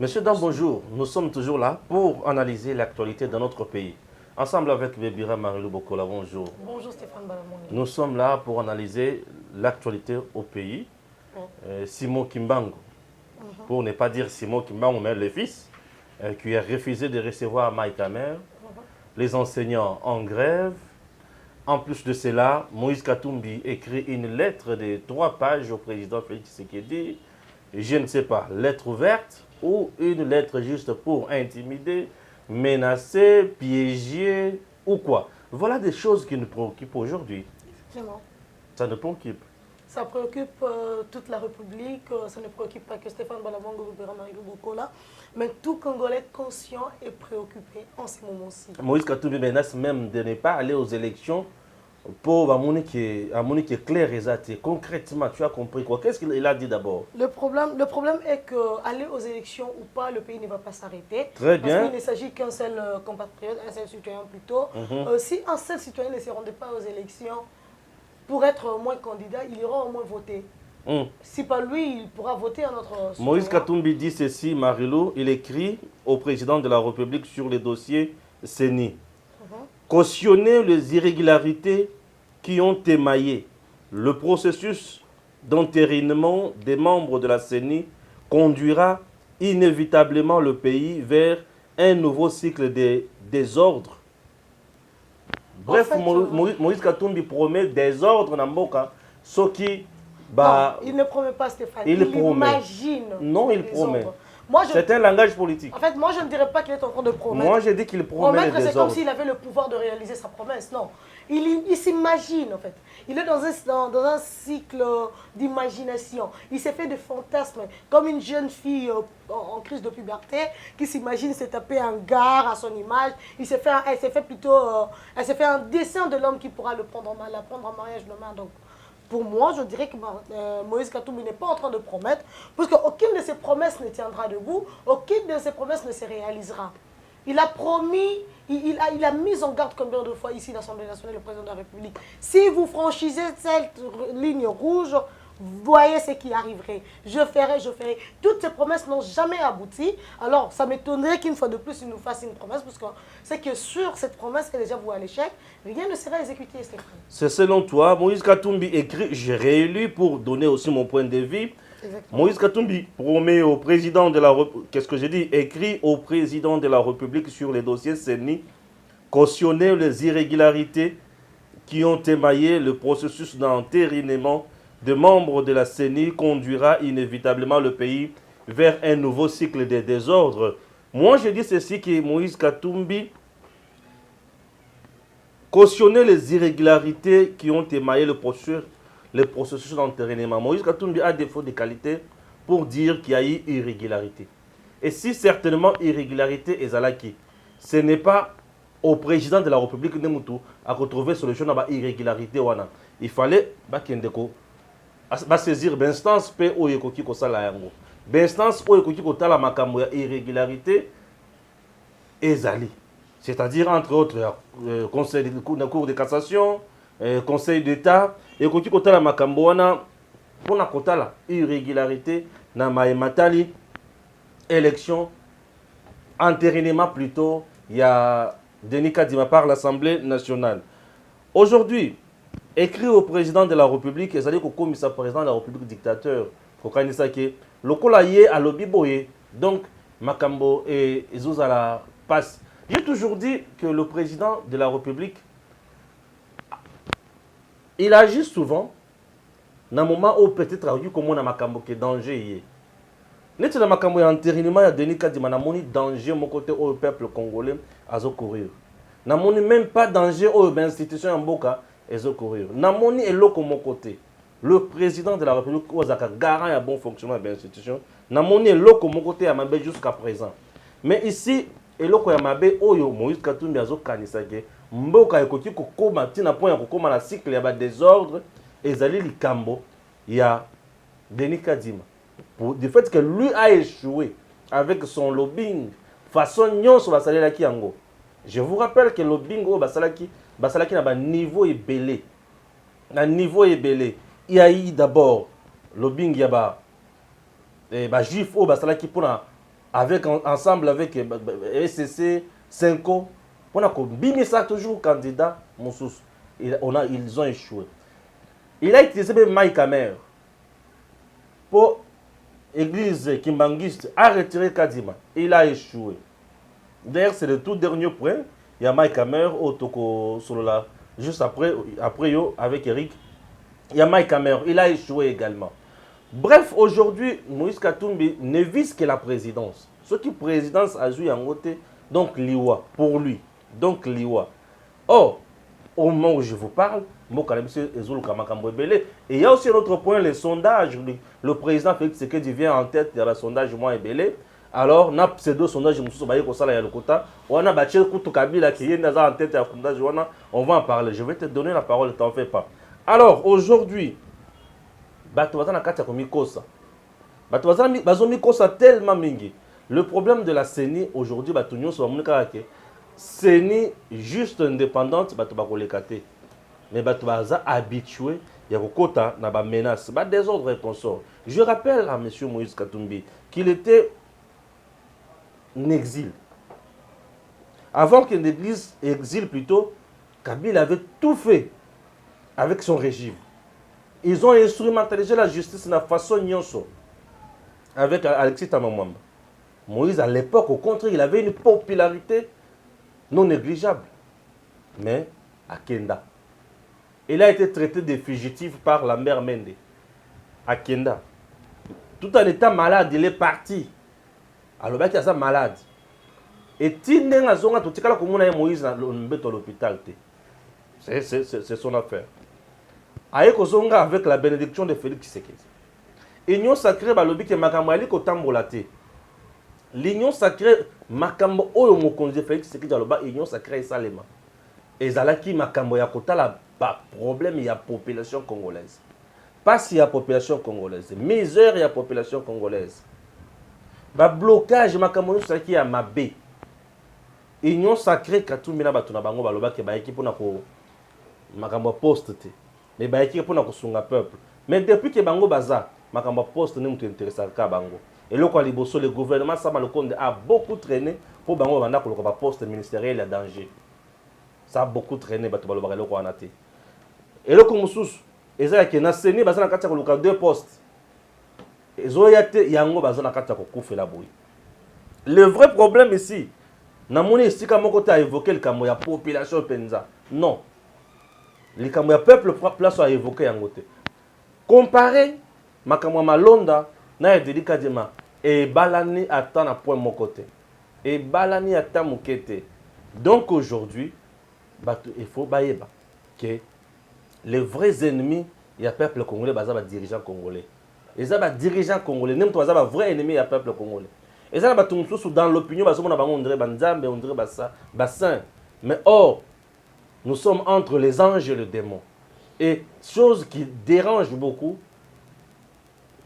Monsieur Dam, bonjour. Nous sommes toujours là pour analyser l'actualité de notre pays. Ensemble avec Bébira Marilou Bokola, bonjour. Bonjour Stéphane Balamoni. Nous sommes là pour analyser l'actualité au pays. Simon Kimbangu, pour ne pas dire Simon Kimbangu, mais le fils, qui a refusé de recevoir Maïka Mère, les enseignants en grève. En plus de cela, Moïse Katumbi écrit une lettre de 3 pages au président Félix Tshisekedi. Je ne sais pas, lettre ouverte ou une lettre juste pour intimider, menacer, piéger ou quoi. Voilà des choses qui nous préoccupent aujourd'hui. Effectivement. Ça nous préoccupe. Ça préoccupe toute la République, ça ne préoccupe pas que Stéphane Balamongo ou Bébira Marilou Bokola, mais tout Congolais conscient et préoccupé en ce moment-ci. Moïse Katumbi menace même de ne pas aller aux élections pour Amouni qui est clair et exact. Concrètement, tu as compris quoi? Qu'est-ce qu'il a dit d'abord? Le problème est qu'aller aux élections ou pas, le pays ne va pas s'arrêter. Très bien. Parce qu'il ne s'agit qu'un seul compatriote, un seul citoyen plutôt. Si un seul citoyen ne se rendait pas aux élections pour être au moins candidat, il ira au moins voter. Si pas lui, il pourra voter à notre citoyen. Moïse Katumbi dit ceci, Marilou, il écrit au président de la République sur les dossiers CENI. Cautionner les irrégularités qui ont émaillé le processus d'entérinement des membres de la CENI conduira inévitablement le pays vers un nouveau cycle de désordre. Bref, Moïse Katumbi promet désordre dans Mboka, ce qui... non, il ne promet pas, Stéphane. Il imagine. Non, il promet. Moi, c'est un langage politique. En fait, moi, je ne dirais pas qu'il est en train de promettre. Moi, j'ai dit qu'il promet les désordres. C'est comme s'il avait le pouvoir de réaliser sa promesse. Non. Il s'imagine, en fait. Il est dans un cycle d'imagination. Il s'est fait des fantasmes. Comme une jeune fille en crise de puberté qui s'imagine se taper un gars à son image. Elle s'est fait un dessin de l'homme qui pourra la prendre en mariage demain. Donc, pour moi, je dirais que Moïse Katumbi n'est pas en train de promettre, parce qu'aucune de ses promesses ne tiendra debout, aucune de ses promesses ne se réalisera. Il a promis, il a mis en garde combien de fois ici l'Assemblée nationale, le président de la République. Si vous franchissez cette ligne rouge, voyez ce qui arriverait. Je ferai. Toutes ces promesses n'ont jamais abouti. Alors, ça m'étonnerait qu'une fois de plus, il nous fasse une promesse, parce que c'est que sur cette promesse qui est déjà vouée à l'échec, rien ne sera exécuté, Stéphane. C'est selon toi. Moïse Katumbi écrit, j'ai réélu pour donner aussi mon point de vue. Exactement. Moïse Katumbi promet au président de la République, qu'est-ce que j'ai dit? Écrit au président de la République sur les dossiers CENI, cautionner les irrégularités qui ont émaillé le processus d'entérinement de membres de la CENI conduira inévitablement le pays vers un nouveau cycle de désordre. Moi, je dis ceci, que Moïse Katumbi cautionner les irrégularités qui ont émaillé le processus d'entérinement. Moïse Katumbi a défaut de qualité pour dire qu'il y a eu irrégularité. Et si certainement irrégularité est Zalaki, ce n'est pas au président de la République Nemutu à retrouver solution à l'irrégularité. Il fallait saisir l'instance P O Yekoki Kosala Yango. L'instance O Yekoki Kotala Makambo irrégularité ezali. C'est-à-dire, entre autres, Conseil de Cour de cassation, Conseil d'État, Yekoki Kotala Makambo wana pona kotala irrégularité na Maïmatali, élection, entérinement plutôt, il y a Denis Kadima par l'Assemblée nationale. Aujourd'hui, écrit au président de la République, c'est-à-dire qu'au commissaire président de la République dictateur, Kokanisake, le colaye à l'obiboye, donc Makambo et Zouzala passe. J'ai toujours dit que le président de la République, il agit souvent dans un moment où peut-être comme on a Makambo qui est danger. Net na Makambo ya entérinement ya Denis Kadima, namoni danger mon côté au peuple congolais à courir. Namoni même pas danger aux institutions en Boka et courir. Namoni est là mon côté. Le président de la République Ozaka garant un bon fonctionnement de l'institution. Namoni est là mon côté à Mabé jusqu'à présent. Mais ici, et là ko ya Mabé oyo Moïse Katumbi azo kanisake mboka ekoti kokoma tina point ya kokoma na cycle ya ba désordre ezali likambo ya Denis Kadima. Du fait que lui a échoué avec son lobbying façon nyon sur la salaire qui yango. Je vous rappelle que le lobbying au basalaki na ba niveau ébélé. Na niveau ébélé. Il y a eu d'abord lobbying ya ba juif au basalaki pour ensemble avec SCC, Cinco, on a Bimisa toujours candidat, ils ont échoué. Il a utilisé même Mike Hammer pour l'église Kimbangiste a retiré Kadima. Il a échoué. D'ailleurs, c'est le tout dernier point. Il y a Mike Hammer au Toko Solola. Juste après avec Eric, il y a Mike Hammer. Il a échoué également. Bref, aujourd'hui, Moïse Katumbi ne vise que la présidence. Ce qui présidence a joué en côté, donc Liwa, pour lui. Donc Liwa. Or, au moment où je vous parle, et il y a aussi un autre point, les sondages. Le président Félix Tshisekedi vient en tête dans le sondage Moi et Belé. Alors, on a ces deux sondages, on va en parler. Je vais te donner la parole, ne t'en fais pas. Alors, aujourd'hui, tellement mingi. Le problème de la CENI aujourd'hui, CENI juste indépendante, mais baza habitué, il y a des menaces, des désordre et consorts. Je rappelle à M. Moïse Katumbi qu'il était en exil. Avant qu'une église exile plutôt, Kabila avait tout fait avec son régime. Ils ont instrumentalisé la justice de la façon nyonso avec Alexis Tamamwamba. Moïse, à l'époque, au contraire, il avait une popularité non négligeable. Mais à Kenda, il a été traité de fugitif par la mère Mende. À Kenda. Tout en étant malade, il est parti. Alors, il est malade. Et il a Moïse à l'hôpital. C'est son affaire. Avec la bénédiction de Félix Tshisekedi. L'union sacrée, c'est Makamali Kotambolate. L'union sacrée, Makambo Oyo Mokonzi Félix Tshisekedi, l'union sacrée Salema. Et Zalaki Makambo Yakota, la problème, il y a population congolaise. Pas s'il y a population congolaise, misère, il y a population congolaise. Blocage, Makambo Yusaki à Mabé. L'union sacrée, Katumina Batuna Bango Baloba, qui est équipe pour Makambo poste. Mais bah équipe pour na peuple. Mais depuis que Bango Baza, Makamba poste ne m'intéresse à Bango. Et le quoi le gouvernement Sama Lokonde a beaucoup traîné pour Bango Banda pour le poste ministériel à danger. Ça a beaucoup traîné bato balobaka le quoi anate. Et le comme sous ezala ke na seni baza na kati ya deux postes. Ezoyate yango baza na kati ya kokufela boy. Le vrai problème ici, na moni esika moko ta évoquer le kamo ya population penza. Non. Les Kamouya peuple place à évoquer en côté. Comparé Makamwa Malonda na Edelika Dima et Balani attend à point mon côté. Et Balani attend mon côté. Donc aujourd'hui, il faut baïba que les vrais ennemis, il y a peuple congolais, il y a dirigeants congolais. Il y a dirigeants congolais, même toi, il y a vrai ennemi, il y a peuple congolais. Et ça, dans l'opinion, on dirait Banzambe, on dirait Bassin. Mais or, nous sommes entre les anges et le démon. Et chose qui dérange beaucoup,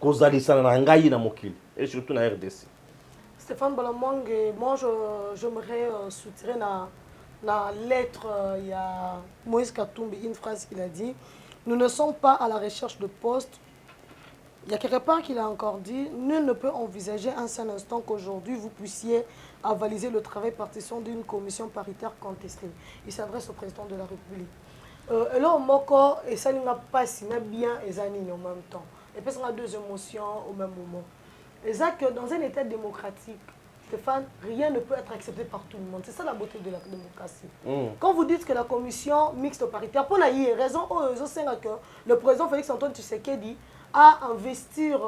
et surtout dans la RDC. Stéphane Balamwang, moi j'aimerais soutirer dans la lettre, il y a Moïse Katumbi, une phrase qu'il a dit, nous ne sommes pas à la recherche de postes. Il y a quelque part qu'il a encore dit, nul ne peut envisager un seul instant qu'aujourd'hui vous puissiez avaliser le travail partition d'une commission paritaire contestée. Il s'adresse au président de la République. Et là, Moko, et ça n'a pas si bien et ça en même temps. Et puis, on a deux émotions au même moment. Et ça, que dans un État démocratique, Stéphane, rien ne peut être accepté par tout le monde. C'est ça la beauté de la démocratie. Quand vous dites que la commission mixte paritaire, pour la raison, que le président Félix Antoine Tshisekedi à investir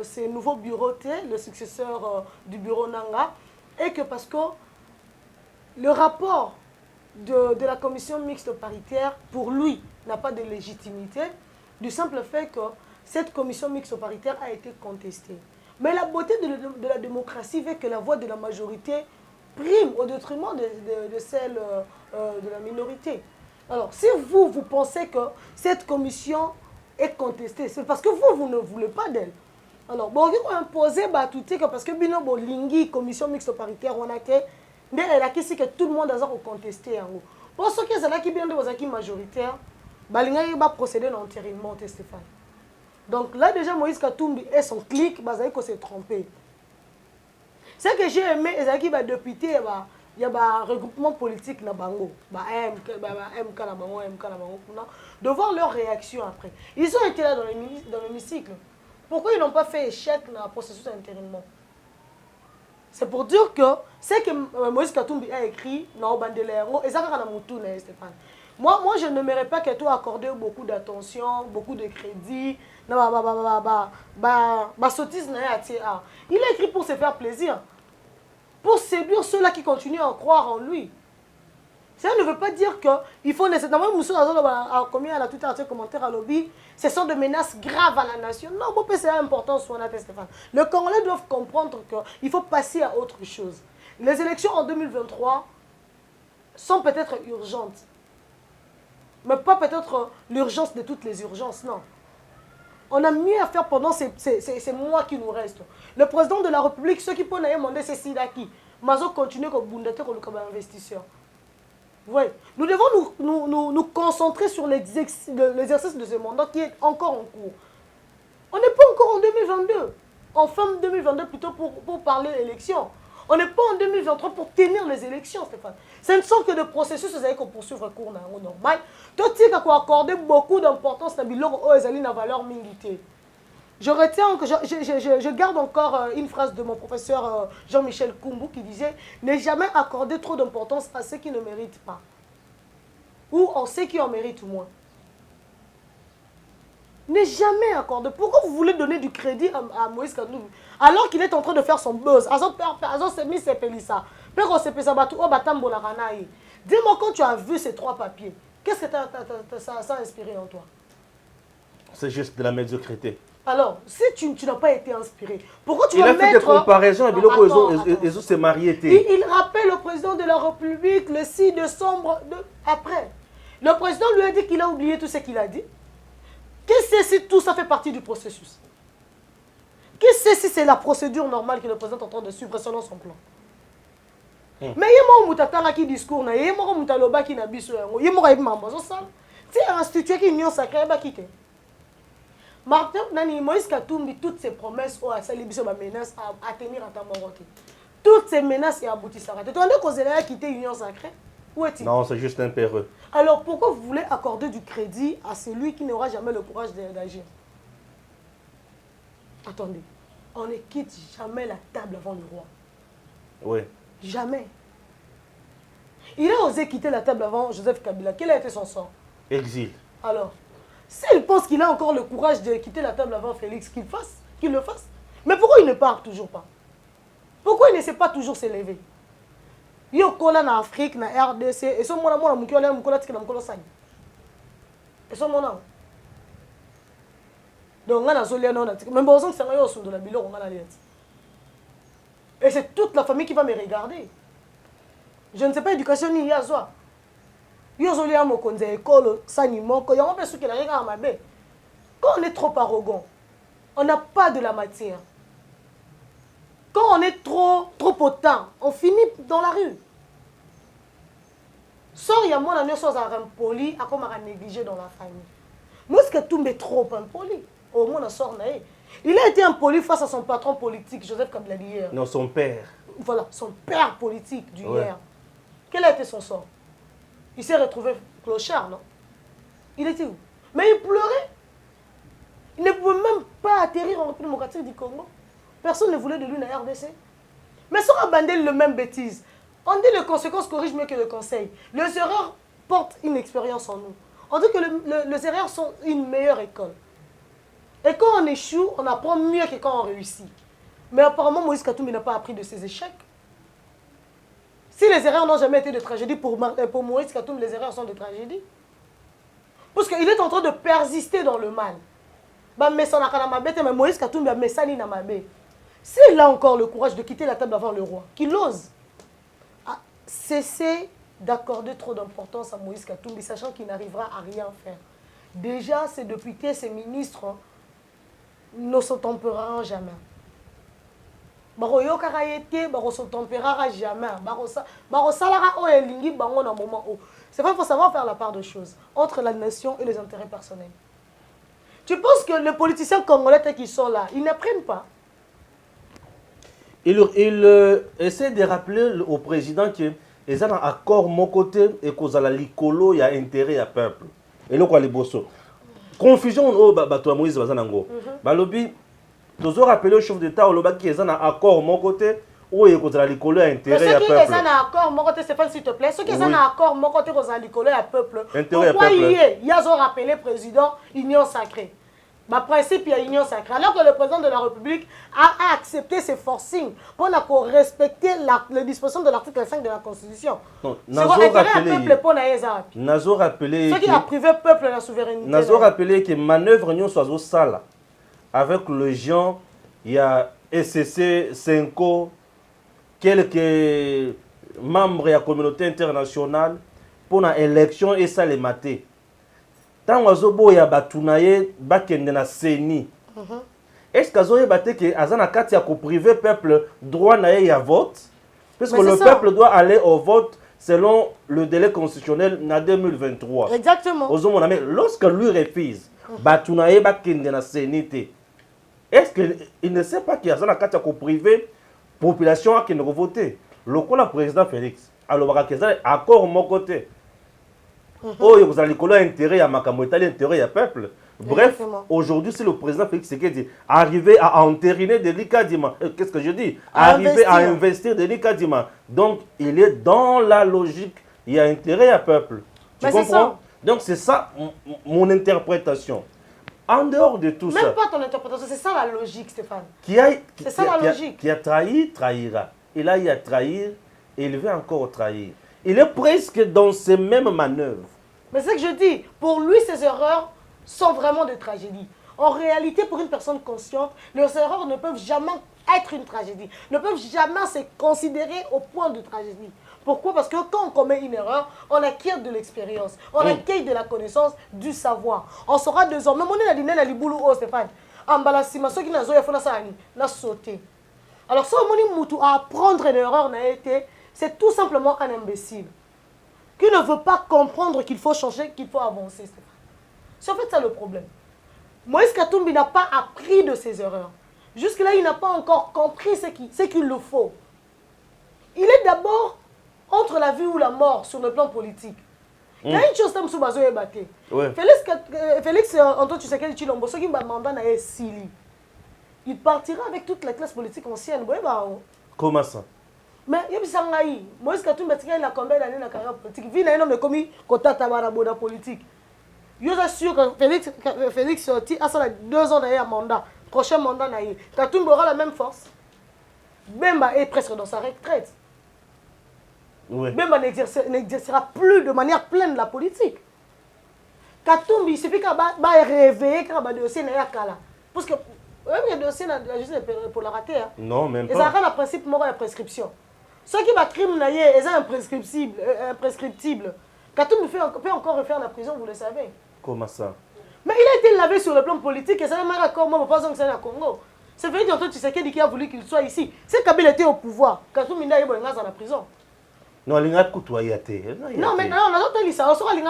ces nouveaux bureaux, le successeur du bureau Nanga, et que parce que le rapport de la commission mixte paritaire, pour lui, n'a pas de légitimité, du simple fait que cette commission mixte paritaire a été contestée. Mais la beauté de la démocratie fait que la voix de la majorité prime au détriment de celle de la minorité. Alors, si vous pensez que cette commission est contestée, c'est parce que vous ne voulez pas d'elle. Alors, bon, il faut imposer tout parce que bino bolingi commission mixte paritaire on a que mais elle a que tout le monde a contesté en haut. Pour ceux qui sont qui bien de majoritaire, balinga va procéder à l'entérinement Stéphane. Donc là déjà Moïse Katumbi et son clic, il s'est trompé. Ce que j'ai aimé, c'est qu'il y a député, il y a un regroupement politique na bango, MK na bango, MK na bango, de voir leur réaction après. Ils ont été là dans l'hémicycle. Pourquoi ils n'ont pas fait échec dans le processus d'intérinement? C'est pour dire que ce que Moïse Katumbi a écrit dans Bandelero, et ça va dans Stéphane. Moi, je n'aimerais pas que tu accordes beaucoup d'attention, beaucoup de crédit. Il a écrit pour se faire plaisir. Pour séduire ceux-là qui continuent à croire en lui. Ça ne veut pas dire qu'il faut nécessairement... Combien à la Twitter, commentaire à lobby, ce sont des menaces graves à la nation. Non, c'est important, Stéphane. Les Congolais doivent comprendre qu'il faut passer à autre chose. Les élections en 2023 sont peut-être urgentes. Mais pas peut-être l'urgence de toutes les urgences, non. On a mieux à faire pendant ces mois qui nous restent. Le président de la République, ceux qui peuvent demander, c'est Sidaki. Mazo continue comme Bundate comme investisseur. Oui. Nous devons nous concentrer sur l'exercice de ce mandat qui est encore en cours. On n'est pas encore en 2022. En fin 2022, plutôt pour parler d'élections. On n'est pas en 2023 pour tenir les élections, Stéphane. Ce ne sont que des processus qu'on poursuivre cours normal. Tout ce qui a accordé beaucoup d'importance à la valeur militaire. Je retiens que je garde encore une phrase de mon professeur Jean-Michel Koumbu qui disait « Ne jamais accorder trop d'importance à ceux qui ne méritent pas. Ou à ceux qui en méritent moins. » Ne jamais accorder. Pourquoi vous voulez donner du crédit à Moïse Katumbi alors qu'il est en train de faire son buzz? Dis-moi quand tu as vu ces trois papiers, qu'est-ce que ça a inspiré en toi? C'est juste de la médiocrité. Alors, si tu n'as pas été inspiré, pourquoi tu Il vas a fait des comparaisons avec ils ont se mariés. Il rappelle le président de la République le 6 décembre après. Le président lui a dit qu'il a oublié tout ce qu'il a dit. Qui sait si tout ça fait partie du processus? Qui sait si c'est la procédure normale que le président est en train de suivre selon son plan? Mais il y a un moutatangi qui discours, il y a un moutaloba qui n'a pas besoin, il y a un moutaloba qui n'a pas besoin. C'est institué qui union sacrée, qui est. Martin, Moïse Katumbi, toutes ces promesses, ça les menaces à tenir à ta mort. Toutes ces menaces et aboutissent. Tu as dit qu'on a quitté l'union sacrée? Où est-il? Non, c'est juste un perreux. Alors pourquoi vous voulez accorder du crédit à celui qui n'aura jamais le courage d'agir? Attendez, on ne quitte jamais la table avant le roi. Oui. Jamais. Il a osé quitter la table avant Joseph Kabila. Quel a été son sort? Exil. Alors, s'il pense qu'il a encore le courage de quitter la table avant Félix, qu'il le fasse. Mais pourquoi il ne part toujours pas? Pourquoi il ne sait pas toujours s'élever? Il y a en Afrique, en RDC, et ce moment là, il y a un donc, et c'est toute la famille qui va me regarder. Je ne sais pas éducation ni yazoa. Quand on est trop arrogant, on n'a pas de la matière. Quand on est trop hautain, on finit dans la rue. Sors, il y a moi, la chose à impoli, à comme à négliger dans la famille. Moi, ce que tout est trop impoli. Au moins, on sort. Il a été impoli face à son patron politique, Joseph Kabila hier. Non, son père. Voilà, son père politique du hier. Quel a été son sort? Il s'est retrouvé clochard, non? Il était où? Mais il pleurait. Il ne pouvait même pas atterrir en République démocratique du Congo. Personne ne voulait de lui dans la RDC. Mais ça a bandé le même bêtise. On dit que les conséquences corrigent mieux que le conseil. Les erreurs portent une expérience en nous. On dit que les erreurs sont une meilleure école. Et quand on échoue, on apprend mieux que quand on réussit. Mais apparemment, Moïse Katumbi n'a pas appris de ses échecs. Si les erreurs n'ont jamais été de tragédie, pour Moïse Katumbi, les erreurs sont de tragédie. Parce qu'il est en train de persister dans le mal. Mais Moïse Katumbi a messani na mabe. S'il a encore le courage de quitter la table avant le roi, qu'il ose cesser d'accorder trop d'importance à Moïse Katumbi, sachant qu'il n'arrivera à rien faire. Déjà, ses députés, ses ministres ne se tempéreront jamais. C'est vrai, il faut savoir faire la part de choses entre la nation et les intérêts personnels. Tu penses que les politiciens congolais qui sont là, ils n'apprennent pas? il essaie de rappeler au président que ils ont un accord mon côté et qu'aux la licolo il y a intérêt à peuple. Et là quoi les bossos. Confusion au bateau Moïse bazanango. Balobi toujours rappeler au chef d'État au loba qui ils ont un accord mon côté où il y a licolo a intérêt à peuple. Ceux qui ont un accord mon côté Stéphane s'il te plaît, ceux qui ont un accord mon côté aux licolo à peuple. Pourquoi il y a rappelé président union sacrée. Ma principe, il y a union sacrée. Alors que le président de la République a accepté ces forcings pour respecter les dispositions de l'article 5 de la Constitution. Nazo rappelé ceux qui ont privé le peuple de la souveraineté. Nazo rappelé que manœuvre nous soit au sale avec le gens, il y a SCC, Senko, quelques membres de la communauté internationale pour l'élection et ça les mater. Tant que ya batunaye bakende na seni. Est-ce que zoye baté que azana kati ya ko privé peuple droit na ya vote parce que le peuple doit aller au vote selon le délai constitutionnel na 2023. Exactement. Mais lorsque lui refuse batunaye bakende na seni te. Est-ce qu'il ne sait pas qu'il y a azana kati ya ko privé population qui ne voter. Le président Félix alors ba kezala accord mon côté. Oh, vous allez coller intérêt à Makamoueta, l'intérêt à peuple. Bref, aujourd'hui, c'est le président Félix Tshisekedi arrivé à entériner Denis Kadima. Qu'est-ce que je dis? Arriver à investir Denis Kadima. Donc, il est dans la logique, il y a intérêt à peuple. Tu comprends? Donc, c'est ça mon interprétation. En dehors de tout ça. Même pas ton interprétation, c'est ça la logique, Stéphane. C'est ça la logique. Qui a trahi, trahira. Et là, il a trahi et il veut encore trahir. Il est presque dans ces mêmes manœuvres. Mais c'est ce que je dis. Pour lui, ces erreurs sont vraiment des tragédies. En réalité, pour une personne consciente, les erreurs ne peuvent jamais être une tragédie. Ne peuvent jamais se considérer au point de tragédie. Pourquoi? Parce que quand on commet une erreur, on acquiert de l'expérience. On acquiert de la connaissance, du savoir. On saura désormais. Mon a dit na liboulou oh Stéphane. Emballassima ceux qui n'a pas fait ça n'a sauté. Alors ça on moutou à apprendre une erreur n'a été. C'est tout simplement un imbécile qui ne veut pas comprendre qu'il faut changer, qu'il faut avancer. C'est en fait ça le problème. Moïse Katumbi n'a pas appris de ses erreurs. Jusque-là, il n'a pas encore compris ce qu'il le faut. Il est d'abord entre la vie ou la mort sur le plan politique. Il y a une chose qui est battue. Félix Antoine Tshisekedi Tshilombo, ce qui m'a demandé à Sili. Il partira avec toute la classe politique ancienne. Comment ça? Mais il y a Moïse Katumbi a combien d'années dans la carrière politique? Il y a un homme comme Kota Tabaraboda politique. Je suis sûr que Félix a 2 ans de mandat. Prochain mandat, Katumbi aura la même force. Bemba est presque dans sa retraite. Bemba n'exercera plus de manière pleine la politique. Katumbi, il suffit qu'il réveille qu'il y a dossier parce que même les dossiers de la justice pour la rater. Non, même pas. Ils ont un principe moral de prescription. Ceux qui battent crime, ils sont imprescriptibles. Katumbi peut encore refaire la prison, vous le savez. Comment ça? Mais il a été lavé sur le plan politique et ça n'a pas encore, moi, pas que c'est au Congo. C'est vrai que tu sais qui a voulu qu'il soit ici. C'est Kabila était au pouvoir. Katumbi n'a pas dans la prison. Non, il a coûté. Non, mais non, on saura qu'il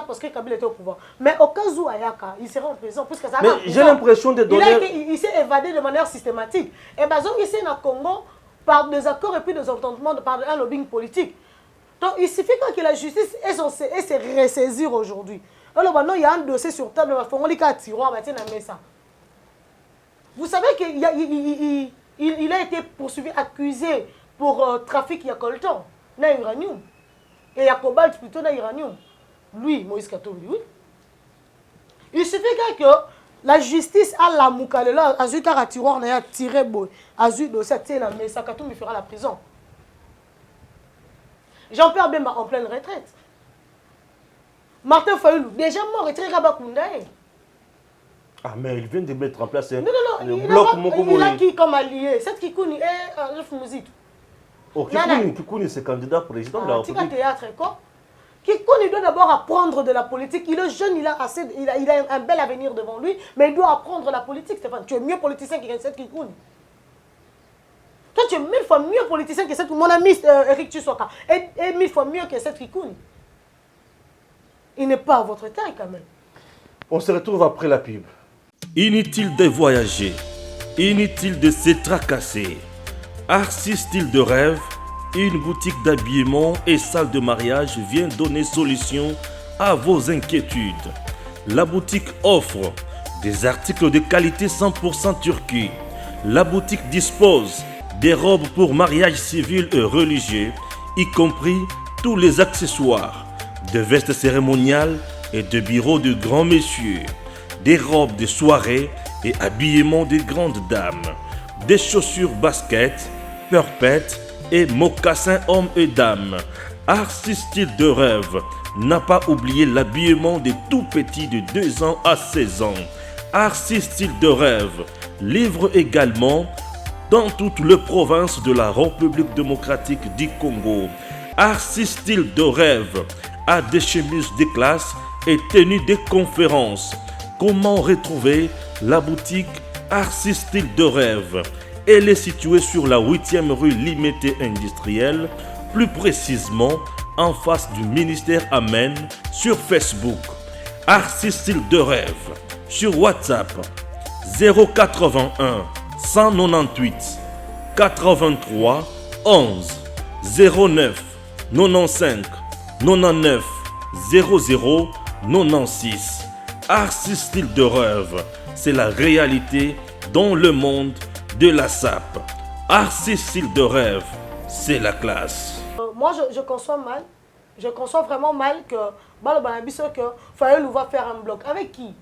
parce que Kabila était au pouvoir. Mais au cas où Ayaka, il sera en prison. Mais j'ai l'impression de donner... Il s'est évadé de manière systématique. Et bien, ici au Congo, par des accords et puis des entendements, par un lobbying politique. Donc, il suffit que la justice est censée se ressaisir aujourd'hui. Alors maintenant, il y a un dossier sur table, vous savez qu'il a été poursuivi, accusé pour trafic il y a coltan, na uranium. Et il y a cobalt plutôt na uranium. Lui, Moïse Katumbi, oui. Il suffit que la justice a la moukalela, a vu qu'un tiroir n'a tiré beau, a vu dossier tiré la mais ça Katumbi fera la prison. Jean-Pierre Bemba en pleine retraite. Martin Fayoulou, déjà mort, et très Rabakoundaï. Ah, mais il vient de mettre en place un bloc Mokoboy. Il a qui comme allié? Cette Kikouni est Jeff Mouzit. Oh, Kikouni, c'est candidat président de la République. Théâtre, quoi? Kikouni doit d'abord apprendre de la politique. Il est jeune, il a un bel avenir devant lui, mais il doit apprendre la politique, Stéphane. Tu es mieux politicien que cette Kikouni. Toi, tu es 1000 fois mieux politicien que cette... Mon ami Eric Tchousoka est 1000 fois mieux que cette Kikouni. Il n'est pas à votre taille quand même. On se retrouve après la pub. Inutile de voyager, inutile de se tracasser. Arcis Style de Rêve, une boutique d'habillement et salle de mariage vient donner solution à vos inquiétudes. La boutique offre des articles de qualité 100% turquie. La boutique dispose des robes pour mariage civil et religieux, y compris tous les accessoires, de vestes cérémoniales et de bureaux de grands messieurs, des robes de soirée et habillement de grandes dames, des chaussures basket, purpette et mocassins hommes et dames. Arcis Style de Rêve n'a pas oublié l'habillement des tout petits de 2 ans à 16 ans. Arcis Style de Rêve livre également dans toutes les provinces de la République démocratique du Congo. Arcis Style de Rêve a des chemises de classe et tenues de conférences. Comment retrouver la boutique Arcis Style de Rêve? Elle est située sur la 8e rue Limité Industrielle, plus précisément en face du ministère Amen sur Facebook. Arcis Style de Rêve sur WhatsApp 081 198 83 11 09 95 99 00 96. Arcis Style de Rêve, c'est la réalité dans le monde de la SAP. Arcis Style de Rêve, c'est la classe. Moi, je conçois mal. Je conçois vraiment mal que Fayulu va faire un bloc. Avec qui?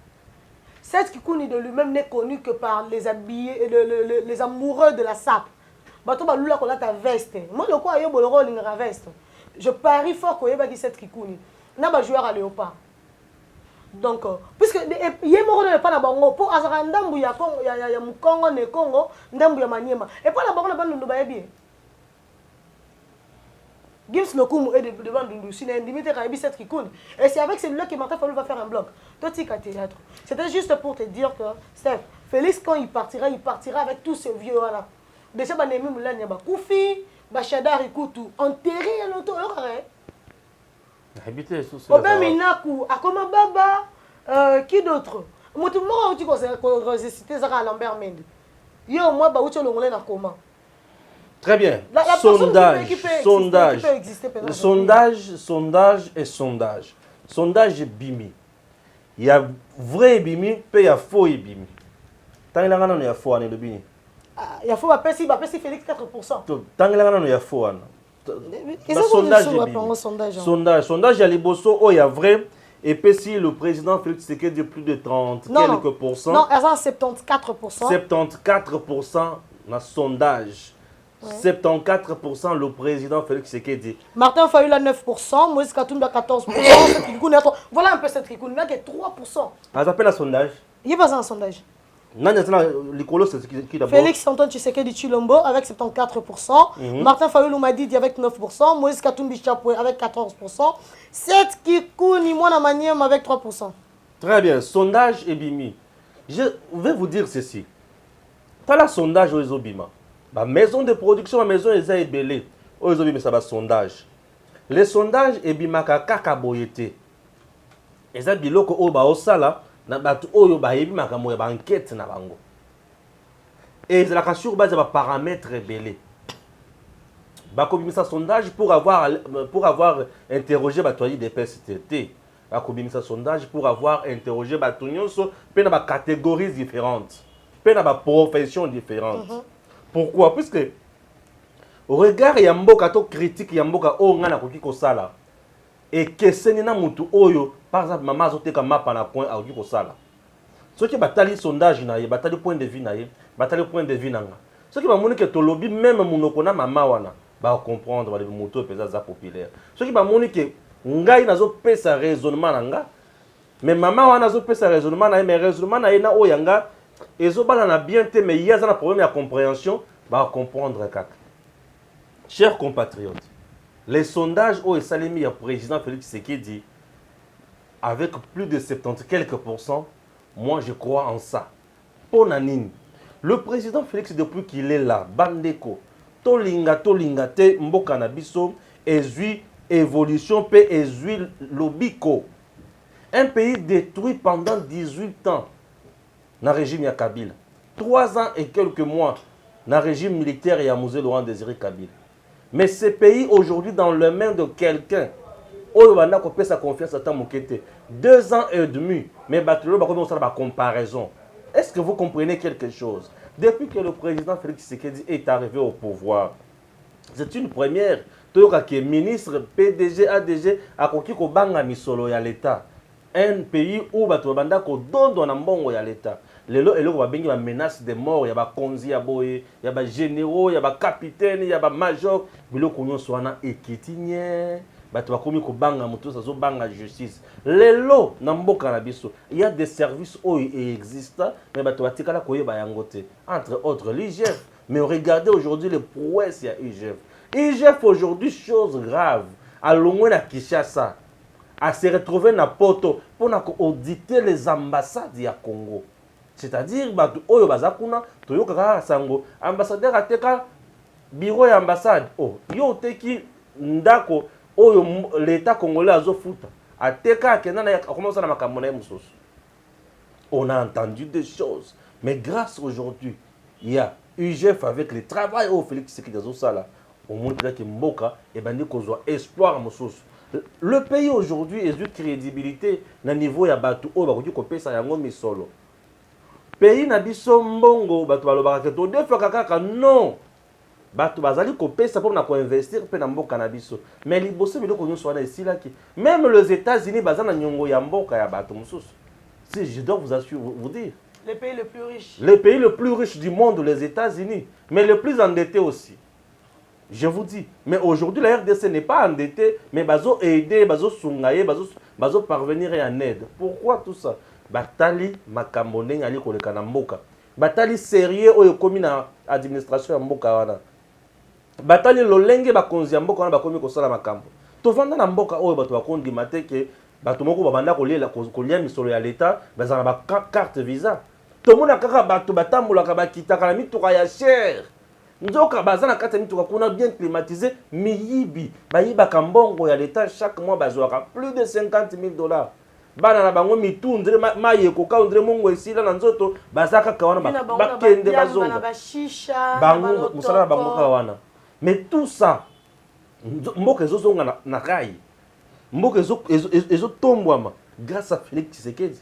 Cette Kikouni de lui-même n'est connu que par les habillés, les amoureux de la SAP. Bato balula kola ta veste. Moi, le quoi, yo boloro lingra veste. Je parie fort qu'il y a cette Kikouni. N'a pas joueur à léopard. Donc, puisque il y a un pas bango pour azarandambu ya Congo, ya Mukongo ne Congo, ndambu ya Maniema. Et pas la bango na bandu ba bien. Gims le coup est devant Dundu, si l'indimité a cette Kikouni. Et c'est avec celui-là que Martin Fayulu va faire un bloc. Totika théâtre. C'était juste pour te dire que, Steph, Félix, quand il partira avec tous ces vieux-là. Déjà, Banemi Moulani, Koufi, Bachadar Ikutu, enterré à l'auto, Habité sous ce Obé Minaku, Akoma Baba, qui d'autre? Moi, tout le monde a cité Zara Lambert Mende. Yo, moi, Baoucho Longolé na comment? Très bien. Sondage. Sondage Bimi. Il y a vrai Bimi, puis il y a faux Bimi. Tant qu'il y a faux, il Bimi. Il y a faux, il y a Félix 4%. Tant qu'il y a faux, sondage, il y a les bossos, il y a vrai. Et puis si le président Félix Tshisekedi de plus de 30 quelques pourcents. Non, elles ont 74%. 74% dans le sondage. Ouais. 74% le président Félix Tshisekedi. Martin Fayulu a 9%, Moïse Katumbi a 14%. Voilà un peu cette Kikouni là qui est 3%. Ça s'appelle un sondage. Il n'y a pas un sondage. Félix Antoine Tshisekedi Chilombo avec 74%. Martin Fayulu Madidi avec 9%. Moïse Katumbi Chapoué avec 14%. 7 Kikouni Mwana Maniema avec 3%. Très bien. Sondage et Bimi. Je vais vous dire ceci. Tu as le sondage aux Obima. Ma maison de production, ma maison est ébellée. Aux Obima, ça va sondage. Les sondages et Bima Kaka Boyete. Et ça, Biloko Oba Osala. Na batu oyo bayebi makambo ya enquête na bango et la sur base de paramètres belé bakobimisa sondage pour avoir interrogé batoyi des PSTT bakobimisa sondage pour avoir interrogé batu nyonso pe na ba catégories différentes pe na ba professions différentes. Pourquoi? Puisque au regard ya mboka to critique ya mboka o ngana koki kosala et que c'est na mutu oyo par exemple maman azoteka mapa na coin akoki kosala soki batali sondage na ye batali point de vue na ye batali point de vue nanga soki bamoni ke tolobi même munoko na mama wana ba comprendre ba mutu peza za populaire soki bamoni ke ngai nazo pesa raisonnement nanga mais mama wana nazo pesa raisonnement na ye mais raisonnement na ye na oyanga ezo bala na bien te mais yaza na problème ya compréhension ba comprendre kaka. Chers compatriotes, les sondages au Salemi, le président Félix Tshisekedi, avec plus de 70 quelques pourcents, moi je crois en ça. Ponanine. Le président Félix, depuis qu'il est là, Bandeko, Tolinga, te, Mboka na biso, ezui évolution, pe ezui lobiko. Un pays détruit pendant 18 ans, dans le régime Kabila. 3 ans et quelques mois, dans le régime militaire et à Mosé Laurent Désiré Kabila. Mais ce pays aujourd'hui dans les mains de quelqu'un, on a coupé sa confiance à Tamokete. 2 ans et demi, mais Batelo va commencer à comparaison. Est-ce que vous comprenez quelque chose? Depuis que le président Félix Tshisekedi est arrivé au pouvoir, c'est une première. Toyoka qui est ministre, PDG, ADG, a koki ko banga misolo ya l'État. Un pays où bato banda ko dondo na mbongo ya l'État. Lelo eloko ba bengi ba menace de mort, ya ba konzi ya boye, ya ba généraux, ya ba capitaine, ya ba major, biloko nyonso wana ekitinye. Bato bakomi ko banga mutu sazo banga justice. Lelo na mboka na biso, il y a des services existants, mais bato batikala koyeba yango te. Entre autres l'IGF. Mais regardez aujourd'hui les prouesses ya IGF. IGF aujourd'hui, chose grave, à l'ongwe na Kinshasa, à se retrouver na Poto pour auditer les ambassades ya Congo. C'est-à-dire, oyo bazakuna, toyo kaka sango, ambassadeur ateka bureau ya ambassade. Oh, yo teki ndako oyo l'État congolais azo futa. Ateka akena na commence na makambo na musoso. On a entendu des choses, mais grâce aujourd'hui, il y a IGF avec le travail au Félix Tshisekedi Azosala. Au moins que Mboka et bandi kozwa espoir mosusu. Le pays aujourd'hui est une crédibilité na niveau ya batu o ba ko pesa yango misolo. Pays na biso mbongo batu balobaka to defa kaka non. Batu bazali ko pesa pour na ko investir pe na mboka na biso. Mais liboso biloko nyonso wana esilaki. Même les États-Unis bazana nyongo ya mboka ya batu mosusu. Si je dois vous dire. Les pays les plus riches. Les pays les plus riches du monde, les États-Unis, mais les plus endettés aussi. Je vous dis, mais aujourd'hui la RDC n'est pas endettée, mais bazo aider, bazo sungaye, bazo parvenir en aide. Pourquoi tout ça? Batali makambo ali koleka na mboka. Batali sérieux oyo komi na administration ya mboka wana. Batali lolenge bakonzi ya mboka wana bakomi kosala makambo. Tovanda na mboka oyo bato bakondi mateke, bato moko babanda kolia misolo ya l'État, bazana ba carte visa. Tomona kaka bato batambolaka bakitaka na mituka ya cher. Nzoka bazana kata mituka kuna bien climatisé, miyibi bayibaka mbongo ya l'État chaque mois bazwaka plus de 50 000 $. Bana na bango mitu ndre mayeko ka ndre mongo esila na nzoto bazaka kawana bakende bazonga bango musala bango kawana. Mais tout ça mboka ezozonga na kai. Mboka ezotombwama grâce à Félix Tshisekedi.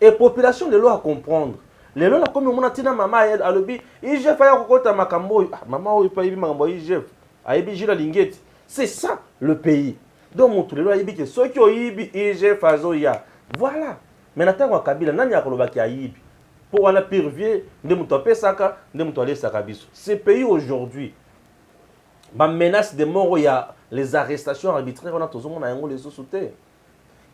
Et population de l'eau à comprendre. Les gens comme on a dit maman elle a le bi IGF a kokota makambo maman o pa ibi makambo IGF a ibi jila lingeti. C'est ça le pays. Donc mon tout les gens ibi que ceux qui ont ibi IGF azo ya. Voilà. Mais natanga Kabila nani akolobaki a ibi. Pour on a pire de muto pesaka de muto aller sakabiso. Ce pays aujourd'hui ba menace de mort il y a les arrestations arbitraires on a tous on a yango les autres.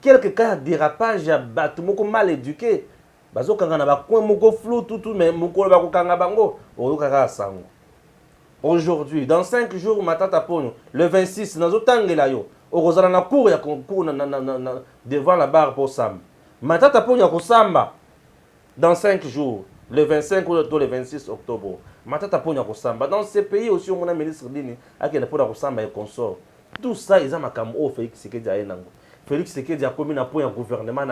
Quelques cas de dérapage ya bato moko mal éduqué. Bazo kanga na ba coin moko flou tout mais moko ba ko kanga bango o kaka sango. Aujourd'hui dans 5 jours matata ponyo le 26 nazo tangela yo o kozala na cour ya concours devant la barre pour samba. Matata ponyo ko samba dans 5 jours le 25 ou le 26 octobre. Matata ponyo ko samba dans ces pays aussi on a ministre dini akena pona ko samba et consort. Tout ça ils ont makambo o Félix Tshisekedi ayenango. Félix Tshisekedi a commis un point en gouvernement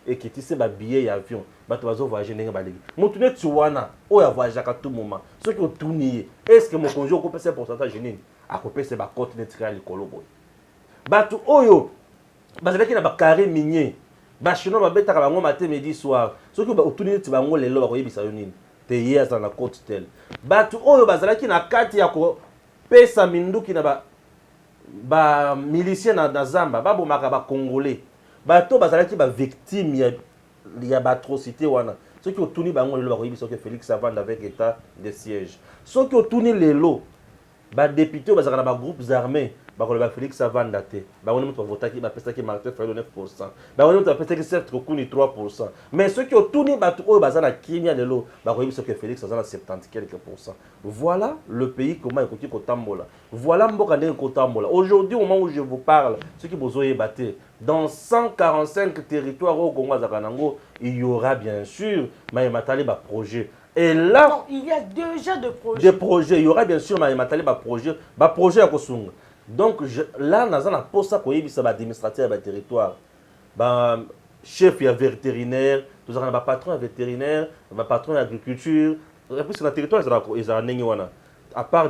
et qui tisse ba billet d'avion. Bato bazo voyager ndenge balegi. Mutune tsuwana o ya voyager à tout moment. Ce qui ont tourné, est-ce que mon conjoint ko pesa pourcentage nini? A ko pesa ba compte netra likolo boy. Bato oyo bazalaki na ba carré minier. Ba chino ba betaka bango matin midi soir. Ce qui ba otuni ti bango lelo ba ko yebisa yo nini? Te hier dans la côte tel. Bato oyo bazalaki na kati ya ko pesa minduki na ba milicien na Zamba babomaka ba congolais bato bazalaki ba victime ya ba atrocité wana ceux qui ont tourné bango lelo ba koyebisa que Félix avanda avec état de siège ceux qui ont tourné lelo ba député bazaka na ba groupes armés ba ko ba Félix avanda te ba wona mutu votaki ba pesa ki Martin Fayulu 9% ba wona mutu pesa ki certes Kuni 3%. Mais ceux qui ont tourné bato oyo bazana Kenya lelo ba koyebisa que Félix azana 70 quelques %. Voilà le pays comment écouter kotambola. Voilà mboka ndenge kotambola. Aujourd'hui au moment où je vous parle, ceux qui bozoye baté dans 145 territoires au Congo Zakanango, il y aura bien sûr Maïmatali ba projet. Et là, non, il y a déjà de projets. Des projets, il y aura bien sûr Maïmatali ba projet à Kosunga. Donc là, nous avons pour ça qu'il y a administrateur de territoire. Chef vétérinaire, nous avons un patron vétérinaire, un patron d'agriculture, Parce que le territoire, ils ont à part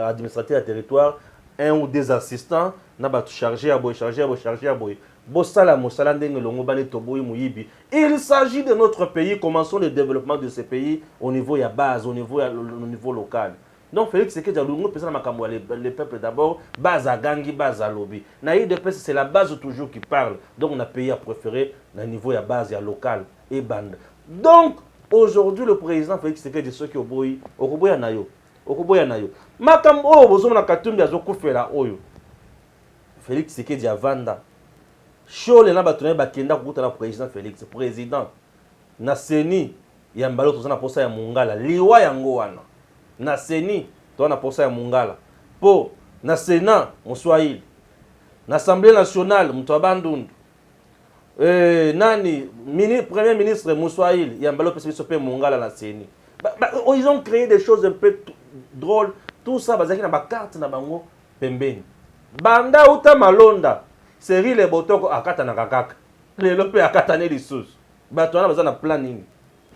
administrateur du territoire, un ou des assistants, na ba chargé à boy, chargé à boy, chargé à boy. Bossala mosala ndenge longo bale toboyi muyibi. Il s'agit de notre pays, commençons le développement de ce pays au niveau ya base, au niveau local. Donc Félix Tshisekedi Tshilombo pesa na makambo les peuples d'abord, base à gangi, base à lobby. Na IDPS c'est la base toujours qui parle. Donc on a pays à préférer na niveau ya base ya local et bande. Donc aujourd'hui le président Félix Tshisekedi soki oboyi, okoboya na yo. Okoboya na yo. Makambo oyo bozomona Katumbi azokufela oyo. Félix Tshisekedi avanda. Chole na bato na bakenda kukuta na président Félix, président. Na seni ya mbalo tozana posa ya mungala, liwa yango wana. Na seni tozana posa ya mungala. Po na Sénat Moswahili. Na Assemblée nationale Mutwabandundu. Nani premier ministre Moswahili ya mbalo pesa pe mungala na seni. Ils ont créé des choses un peu drôles. Tout ça bazaki na ba carte na bango pembeni. Banda uta malonda. Série les botoko akata na kakaka. Les lopé akata ne lisusu. Bato wana baza na plan nini?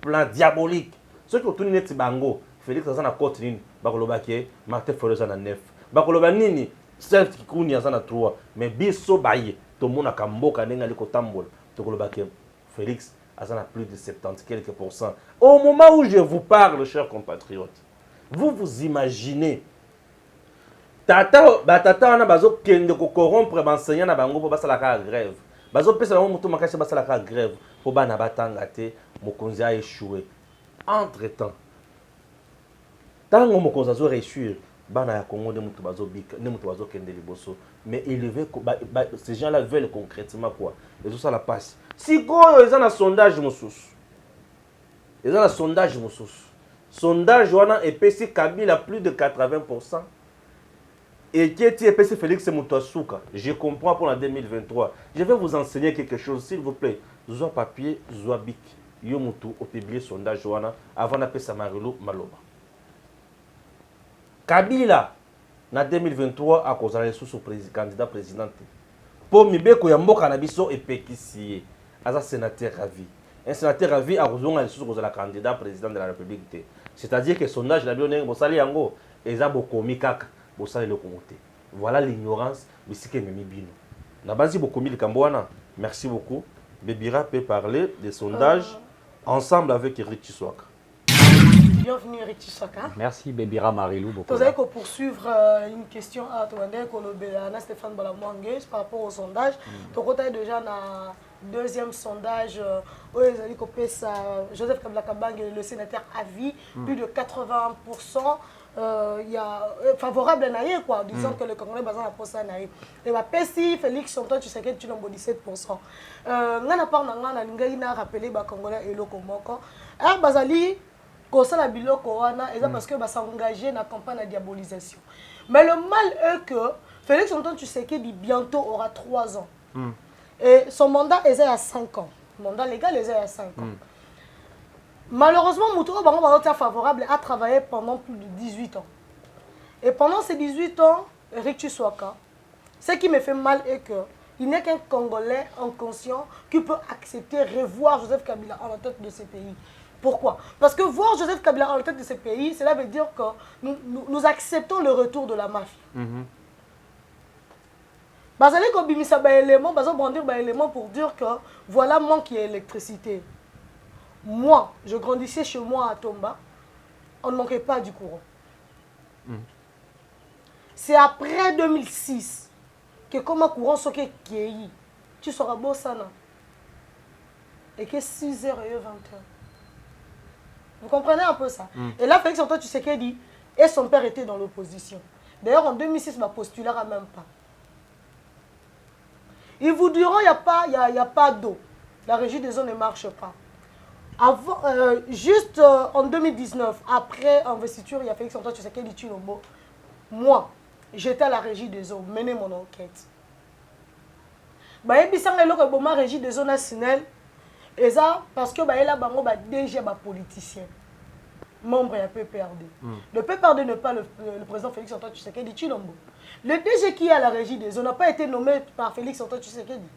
Plan diabolique. Ceux qui ont neti bango, Félix aza na cote nini? Bakoloba ke Martin Fayulu aza na 9. Bakoloba nini? Certes Kikuni aza na 3, mais biso baye to mona kamboka ndenge ali kotambola. Tokoloba ke Félix aza na plus de 70 quelques %. Au moment où je vous parle, chers compatriotes, vous imaginez batata wana bazokende corrompre baenseignant na bango po basalaka grève. Bazopesa bango moto makasi basalaka grève po bana batanga te mokonzi a échoué. Entre-temps, tango mokonzi azo réussir, bana ya Congo ne moto bazobika, ne moto bazokende liboso. Mais ces gens-là veulent concrètement quoi? Ils ont ça la passe. Si quoi ils ont un sondage mosusu. Ils ont un sondage mosusu. Sondage wana epesi Kabila plus de 80%. Et qui est PC Félix Moutouasuka, je comprends pour la 2023. Je vais vous enseigner quelque chose, s'il vous plaît. Zoa papier, zoa bic. Yo Moutou au publié sondage wana avant d'appeler Samarilo Maloba. Kabila, en 2023, à cause de la sous candidat président. Pour Mibeko Yamboka Nabiso et Pekissi, à sénateur à vie. Un sénateur à vie a besoin de sous la candidat président de la République. C'est-à-dire que le sondage la bionné, Bossali Yango, et Zaboko Mikaka. Voilà l'ignorance, mais c'est que Mimibino. La base beaucoup mille Cambouana. Merci beaucoup. Bébira peut parler des sondages ensemble avec Eric Tshisekedi. Bienvenue Eric Tshisekedi. Merci Bébira Marilou. Vous avez qu'à poursuivre une question à Stéphane Balamangues par rapport au sondage. Donc on est déjà dans le deuxième sondage où Joseph Kabila Kabange, le sénateur à vie, plus de 80%. Il y a favorable à quoi, disons que le Congolais basé à poste naïe. Et bah Pessi Félix Antoine Tshisekedi tu l'as 17%. Ngana par ngana lingai na rappelé ba Congolais et loko moko. Ah bazali kosa la biloko wana et ça parce que ba s'engager dans la campagne de diabolisation. Mais le mal est que Félix Antoine Tshisekedi bientôt aura 3 ans. Et son mandat est à 5 ans. Le mandat légal est à 5 ans. Malheureusement, Moutouba Bango favorable a travaillé pendant plus de 18 ans. Et pendant ces 18 ans, Eric Tshisekedi, ce qui me fait mal est qu'il n'est qu'un Congolais inconscient qui peut accepter revoir Joseph Kabila à la tête de ce pays. Pourquoi? Parce que voir Joseph Kabila à la tête de ce pays, cela veut dire que nous acceptons le retour de la mafia. Bazali ko bimisa ba élément, bazo brandir ba élément pour dire que voilà manque d'électricité. Moi, je grandissais chez moi à Tomba, on ne manquait pas du courant. C'est après 2006 que comme un courant soké qui tu seras beau sana. Et que 6h et 20h. Vous comprenez un peu ça? Et là, Félix Antoine Tshisekedi et son père étaient dans l'opposition. D'ailleurs, en 2006, ma postulera même pas. Ils vous diront qu'il n'y a pas d'eau. La régie des eaux ne marche pas. Avant, juste en 2019, après investiture, il y a Félix Antoine Tshisekedi Tshilombo. Moi, j'étais à la régie des eaux, mener mon enquête. Il y a une régie des eaux nationales, et ça parce que il y a déjà des politiciens, membres de PPRD. Le PPRD n'est pas le président Félix Antoine Tshisekedi Tshilombo. Le DG qui est à la régie des eaux n'a pas été nommé par Félix Antoine Tshisekedi.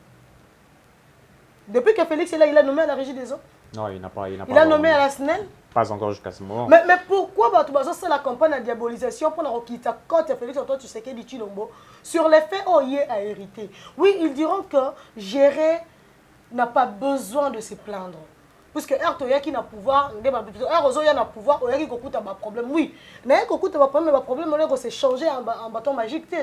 Depuis que Félix est là, il a nommé à la régie des eaux. Non, il n'a pas. Il a nommé à la SNEL. Pas encore jusqu'à ce moment. Mais pourquoi c'est la campagne de diabolisation pour nous quitter quand Félix Antoine Tshisekedi Tshilombo sur les faits OIE a hérité. Oui, ils diront que Géré n'a pas besoin de se plaindre. Puisque Ertoya qui n'a pouvoir, Ertoya n'a pouvoir, Oya qui a un problème. Oui, mais il y a un problème, on s'est changé en bâton magique.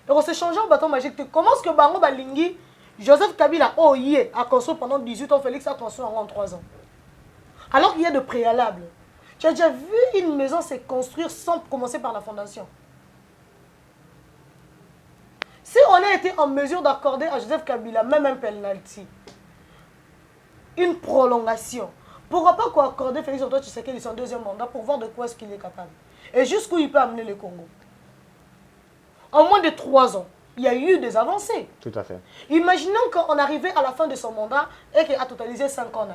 On s'est changé en bâton magique. Comment est-ce que Bango Balingi, Joseph Kabila OIE a construit pendant 18 ans, Félix a construit en 3 ans? Alors qu'il y a de préalables. Tu as déjà vu une maison se construire sans commencer par la fondation? Si on a été en mesure d'accorder à Joseph Kabila même un penalty, une prolongation, pourquoi pas qu'on accorde Félix Antoine Tshisekedi son deuxième mandat pour voir de quoi est-ce qu'il est capable et jusqu'où il peut amener le Congo? En moins de 3 ans, il y a eu des avancées. Tout à fait. Imaginons qu'on arrivait à la fin de son mandat et qu'il a totalisé 5 ans.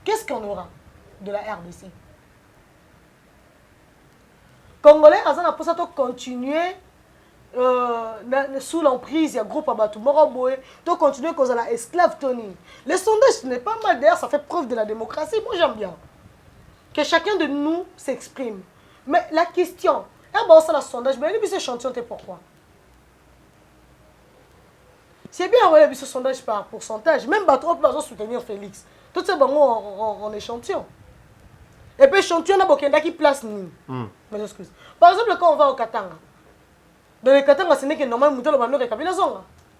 Qu'est-ce qu'on aura de la RDC? Congolais, Azana pour ça continuer sous l'emprise, il y a groupe Abatou Moroboé, tu continuer cause la esclave Tony. Le sondage ce n'est pas mal, d'ailleurs ça fait preuve de la démocratie. Moi j'aime bien que chacun de nous s'exprime. Mais la question, ça le sondage, mais il y a chantier, pourquoi? C'est bien envoyer ce sondage par pourcentage, même Bateau peut soutenir Félix. Tout ça en échantillon. Et puis échantillon, on a qui place nous. Mais excuse. Par exemple, quand on va au Katanga, dans le Katanga, ce n'est que normalement,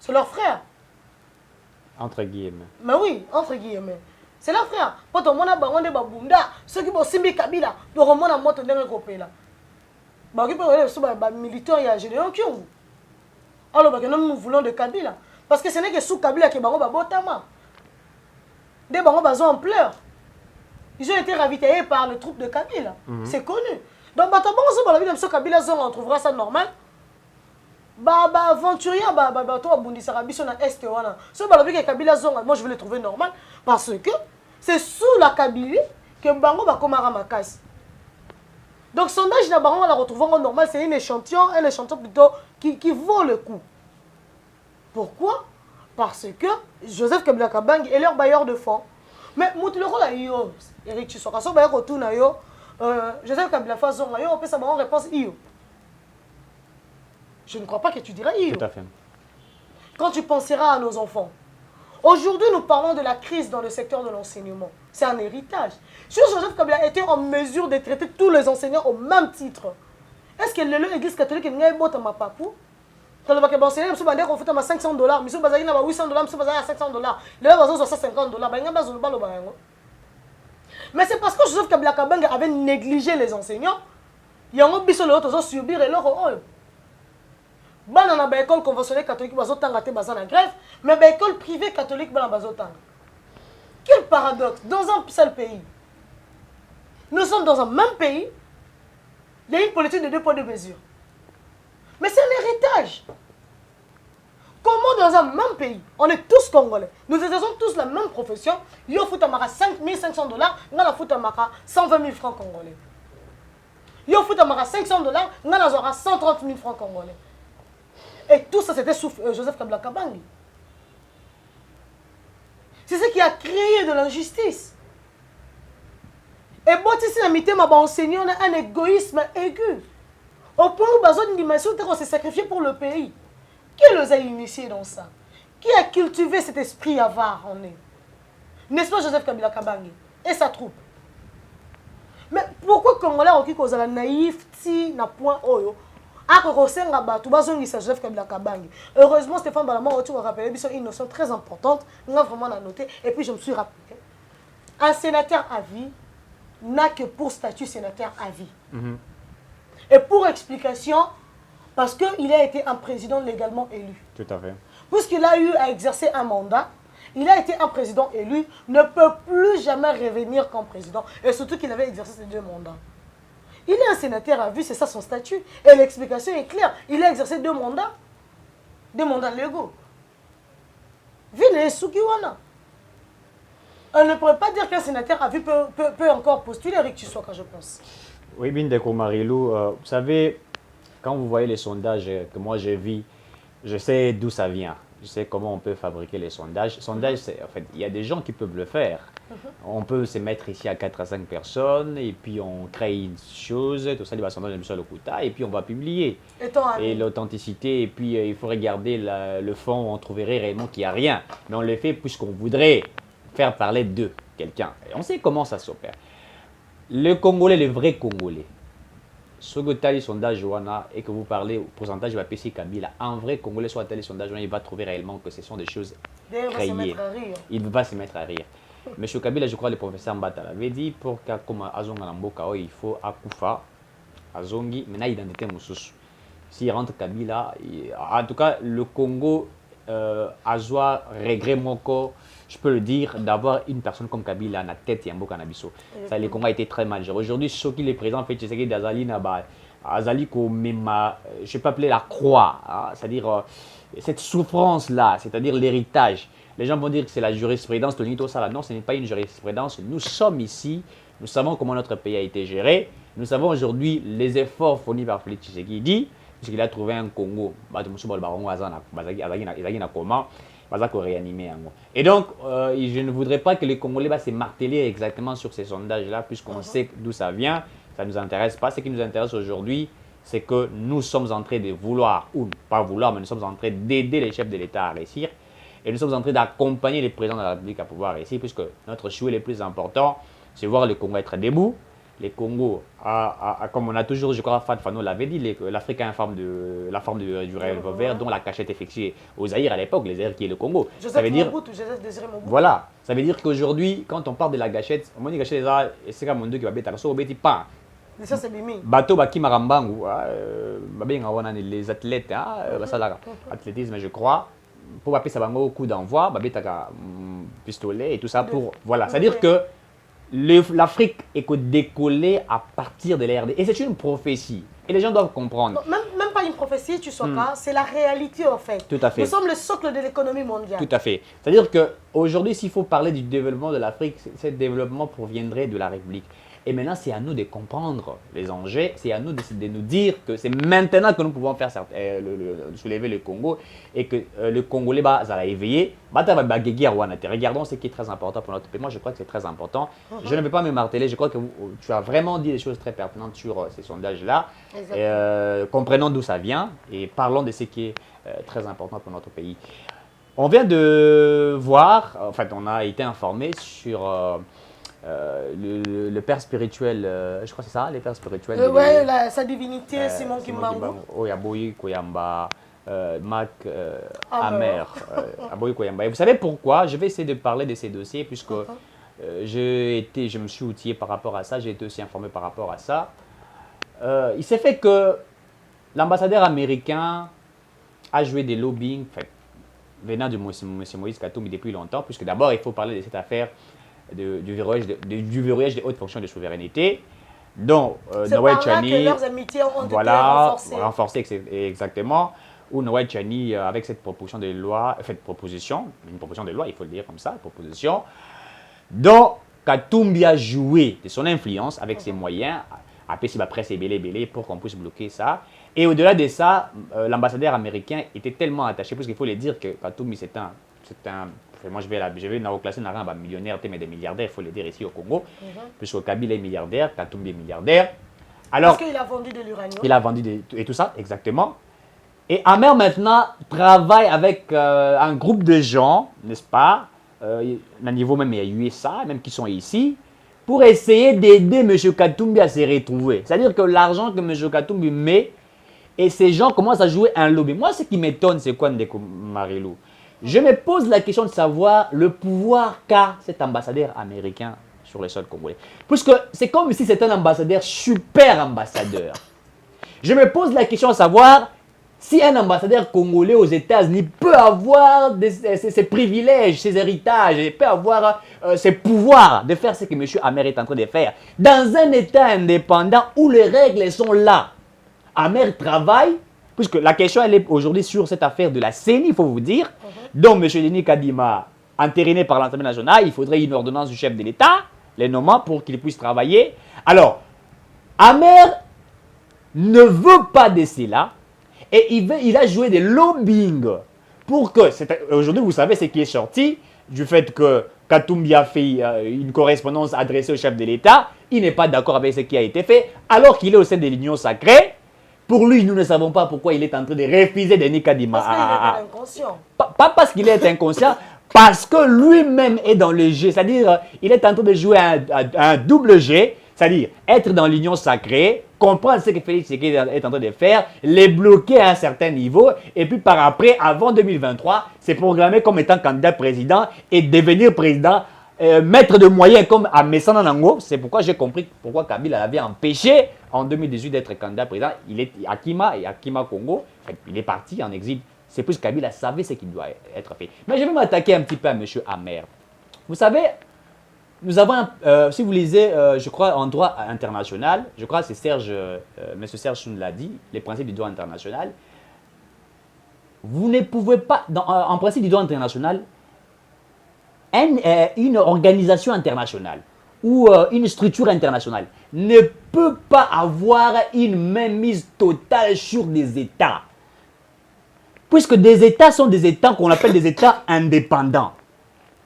c'est leur frère. Entre guillemets. Mais oui, entre guillemets. C'est leur frère. Quand on a des babunda, ceux qui vont simbi Kabila, ils vont remonter à moto dans le groupe là. Bah, qui peut aller militaire, il y a Génération Kyungu. Alors, nous voulons de Kabila. Parce que ce n'est que sous Kabila qui va botama. Des bango en pleurs. Ils ont été ravitaillés par le troupe de Kabila. C'est connu. Donc, Kabila, on trouvera ça normal. Aventurier, moi je vais le trouver normal. Parce que c'est sous la Kabylie que Bango va komara makas. Donc, sondage na Bango, on la retrouvera normal. C'est un échantillon plutôt qui vaut le coup. Pourquoi? Parce que Joseph Kabila Kabangi est leur bailleur de fonds. Mais Moutoulero là, Eric Chissoka, son bailleur autour na yo, Joseph Kabila Fazon, on peut savoir en réponse io. Je ne crois pas que tu diras io. Tout à fait. Quand tu penseras à nos enfants. Aujourd'hui, nous parlons de la crise dans le secteur de l'enseignement. C'est un héritage. Si Joseph Kabila était en mesure de traiter tous les enseignants au même titre, est-ce que l'Église catholique n'est pas ma papou? Quand on va enseigner, on fait $500, on va 800$, on va 500$, les gens vont 50$. Mais c'est parce que Joseph Kabila Kabanga avait négligé les enseignants. Il y a un peu de subir et leur rôle. Dans l'école conventionnelle catholique, ils ont en grève, mais dans l'école privée catholique, ils ont. Quel paradoxe! Dans un seul pays. Nous sommes dans un même pays, il y a une politique de 2 poids 2 mesures. Mais c'est un héritage. Comment dans un même pays, on est tous congolais, nous exerçons tous la même profession, il faut 5 500$, il faut 120 000 francs congolais. Il faut 500$, il faut 130 000 francs congolais. Et tout ça, c'était sous Joseph Kabila Kabangi. C'est ce qui a créé de l'injustice. Et bon, si la mité m'a enseigné, on a un égoïsme aigu. Au point où Bazon Dimension s'est sacrifié pour le pays. Qui les a initiés dans ça? Qui a cultivé cet esprit avare en eux? N'est-ce pas Joseph Kabila Kabangi et sa troupe? Mais pourquoi Congolais ont dit qu'on a la naïveté na point oyo? Joseph Kabila Kabangi. Heureusement, Stéphane Balamon a rappelé une notion très importante. On a vraiment noté. Et puis je me suis rappelé. Un sénateur à vie n'a que pour statut sénateur à vie. Et pour explication, parce qu'il a été un président légalement élu. Tout à fait. Puisqu'il a eu à exercer un mandat, il a été un président élu, ne peut plus jamais revenir comme président. Et surtout qu'il avait exercé ces 2 mandats. Il est un sénateur à vie, c'est ça son statut. Et l'explication est claire. Il a exercé 2 mandats. 2 mandats légaux. Vine Sukiwana. On ne pourrait pas dire qu'un sénateur à vie peut encore postuler, Eric Chissoka, je pense. Oui, Bindeko Marilou, vous savez, quand vous voyez les sondages que moi j'ai vus, je sais d'où ça vient. je sais comment on peut fabriquer les sondages. Sondage, en fait, il y a des gens qui peuvent le faire. On peut se mettre ici à 4 à 5 personnes et puis on crée une chose, tout ça, il va sondage de Michel Okuta et puis on va publier. Et l'authenticité, et puis il faut regarder le fond, on trouverait réellement qu'il n'y a rien. Mais on le fait puisqu'on voudrait faire parler de quelqu'un. Et on sait comment ça s'opère. Le Congolais, le vrai Congolais, ce que tu as les sondages et que vous parlez au pourcentage de la PC Kabila, un vrai Congolais soit les sondages, il va trouver réellement que ce sont des choses créées. Il va se mettre à rire. Monsieur Kabila, je crois, le professeur Mbata l'avait dit, pour que comme Azonga Namboka, il faut Akufa, Azongi, mais là, identité Moussous. S'il rentre Kabila, en tout cas, le Congo, Azwa, regret Moko, je peux le dire, d'avoir une personne comme Kabila à la tête et un beau cannabiso. Ça, le Congo a été très mal géré. Aujourd'hui, ce qui est présent, fait, c'est que d'Azali, Azali, comme je ne sais pas appeler la croix, hein, c'est-à-dire cette souffrance-là, c'est-à-dire l'héritage. Les gens vont dire que c'est la jurisprudence de l'Unito Sala. Non, ce n'est pas une jurisprudence. Nous sommes ici, nous savons comment notre pays a été géré. Nous savons aujourd'hui les efforts fournis par Félix Tshisekedi, puisqu'il a trouvé un Congo. Et donc, je ne voudrais pas que les Congolais va se marteler exactement sur ces sondages-là, puisqu'on sait d'où ça vient. Ça ne nous intéresse pas. Ce qui nous intéresse aujourd'hui, c'est que nous sommes en train de vouloir, ou pas vouloir, mais nous sommes en train d'aider les chefs de l'État à réussir. Et nous sommes en train d'accompagner les présidents de la République à pouvoir réussir, puisque notre souhait le plus important, c'est voir le Congo être debout. Les Congos, comme on a toujours, je crois, Fad Fano l'avait dit, l'Afrique a la forme du revolver dont la cachette est fixée aux Zaïre à l'époque, les Zaïre qui est le Congo. Ça veut dire, voilà, ça veut dire qu'aujourd'hui, quand on parle de la gâchette, on dit gâchette, c'est comme on dit que va bêta, so bêti pas. Mais ça c'est Mimi. Bateau baki marambangu, les athlètes, athlétisme, je crois, pour appeler ça bango coup d'envoi, bêta pistolet et tout ça pour, voilà, c'est à dire que l'Afrique est décollée à partir de l'RD. Et c'est une prophétie. Et les gens doivent comprendre. Non, même pas une prophétie, tu sais pas, c'est la réalité en fait. Tout à fait. Nous sommes le socle de l'économie mondiale. Tout à fait. C'est-à-dire qu'aujourd'hui, s'il faut parler du développement de l'Afrique, ce développement proviendrait de la République. Et maintenant, c'est à nous de comprendre les enjeux, c'est à nous de nous dire que c'est maintenant que nous pouvons faire soulever le Congo et que le Congolais va éveiller. Regardons ce qui est très important pour notre pays. Moi, je crois que c'est très important. Je ne vais pas me marteler. Je crois que tu as vraiment dit des choses très pertinentes sur ces sondages-là. Comprenons d'où ça vient et parlons de ce qui est très important pour notre pays. On vient de voir, en fait, on a été informé sur... le père spirituel, je crois que c'est ça, les pères spirituels. Oui, sa divinité, Simon Kimbangu. Oyaboyi Koyamba, Mac Amer. Aboyi Koyamba. Et vous savez pourquoi? Je vais essayer de parler de ces dossiers, puisque je me suis outillé par rapport à ça, j'ai été aussi informé par rapport à ça. Il s'est fait que l'ambassadeur américain a joué des lobbying, venant de M. Moïse Katumbi depuis longtemps, puisque d'abord, il faut parler de cette affaire du verrouillage des hautes fonctions de souveraineté, dont Noël Tchani, leurs amitiés ont été renforcées. Exactement, où Noël Tchani, avec cette proposition de loi, une proposition de loi, il faut le dire comme ça, proposition, dont Katumbi a joué de son influence avec ses moyens, après si la presse est belé pour qu'on puisse bloquer ça. Et au-delà de ça, l'ambassadeur américain était tellement attaché, parce qu'il faut le dire que Katumbi c'est un moi, je vais classer un millionnaire, mais des milliardaires, il faut le dire ici au Congo, puisque Kabila est milliardaire, Katumbi est milliardaire. Alors, parce qu'il a vendu de l'uranium. Il a vendu et tout ça, exactement. Et Amer maintenant travaille avec un groupe de gens, n'est-ce pas, à niveau même il y a USA, même qui sont ici, pour essayer d'aider M. Katumbi à se retrouver. C'est-à-dire que l'argent que M. Katumbi met, et ces gens commencent à jouer un lobby. Moi, ce qui m'étonne, c'est quoi, Ndeko Marilou? Je me pose la question de savoir le pouvoir qu'a cet ambassadeur américain sur le sol congolais. Puisque c'est comme si c'était un ambassadeur, super ambassadeur. Je me pose la question de savoir si un ambassadeur congolais aux États-Unis peut avoir ses privilèges, ses héritages, et peut avoir ses pouvoirs de faire ce que M. Amer est en train de faire. Dans un État indépendant où les règles sont là, Amer travaille. Puisque la question, elle est aujourd'hui sur cette affaire de la CENI, il faut vous dire, dont M. Denis Kadima, entériné par l'Assemblée nationale, il faudrait une ordonnance du chef de l'État, les nommant pour qu'il puisse travailler. Alors, Amer ne veut pas de cela, et il a joué des lobbying pour que... Aujourd'hui, vous savez ce qui est sorti du fait que Katumbi a fait une correspondance adressée au chef de l'État. Il n'est pas d'accord avec ce qui a été fait, alors qu'il est au sein de l'Union sacrée. Pour lui, nous ne savons pas pourquoi il est en train de refuser Denis Kadima. Parce qu'il est inconscient. Pas parce qu'il est inconscient, parce que lui-même est dans le jeu. C'est-à-dire, il est en train de jouer un double jeu, c'est-à-dire être dans l'union sacrée, comprendre ce que Félix Tshisekedi est en train de faire, les bloquer à un certain niveau, et puis par après, avant 2023, c'est programmé comme étant candidat président et devenir président, maître de moyens comme à Messana Nango. C'est pourquoi j'ai compris pourquoi Kabila l'avait empêché en 2018 d'être candidat président. Il est à Kima Congo. Il est parti en exil. C'est plus Kabila savait ce qui doit être fait. Mais je vais m'attaquer un petit peu à M. Amer. Vous savez, nous avons, si vous lisez, je crois, en droit international, je crois que c'est M. Serge Soun l'a dit, les principes du droit international, vous ne pouvez pas, en principe du droit international, une organisation internationale ou une structure internationale ne peut pas avoir une mainmise totale sur des États. Puisque des États sont des États qu'on appelle des États indépendants.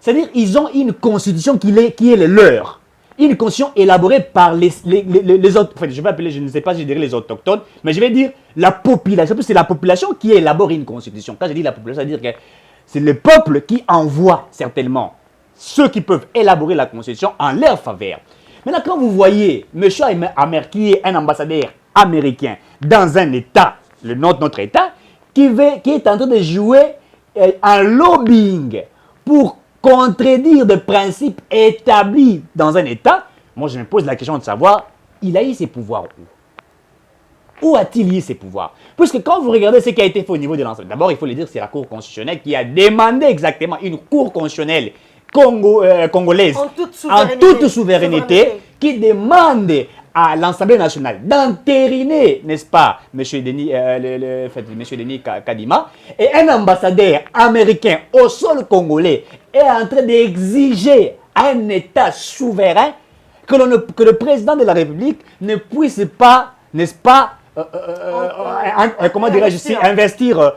C'est-à-dire qu'ils ont une constitution qui est le leur. Une constitution élaborée par les autres, enfin, je vais appeler, je ne sais pas si je dirais les autochtones, mais je vais dire la population. C'est la population qui élabore une constitution. Quand je dis la population, ça veut dire que c'est le peuple qui envoie certainement ceux qui peuvent élaborer la constitution en leur faveur. Maintenant, quand vous voyez M. Amer, qui est un ambassadeur américain dans un État, notre État, qui est en train de jouer un lobbying pour contredire des principes établis dans un État, moi je me pose la question de savoir, il a eu ses pouvoirs où? Où a-t-il eu ses pouvoirs? Puisque quand vous regardez ce qui a été fait au niveau de l'ensemble, d'abord il faut le dire, c'est la Cour constitutionnelle qui a demandé exactement une Cour constitutionnelle congolaise en toute souveraineté, qui demande à l'Assemblée nationale d'entériner, n'est-ce pas, M. Denis Kadima, et un ambassadeur américain au sol congolais est en train d'exiger à un État souverain que le président de la République ne puisse pas, n'est-ce pas, comment dirais-je, investir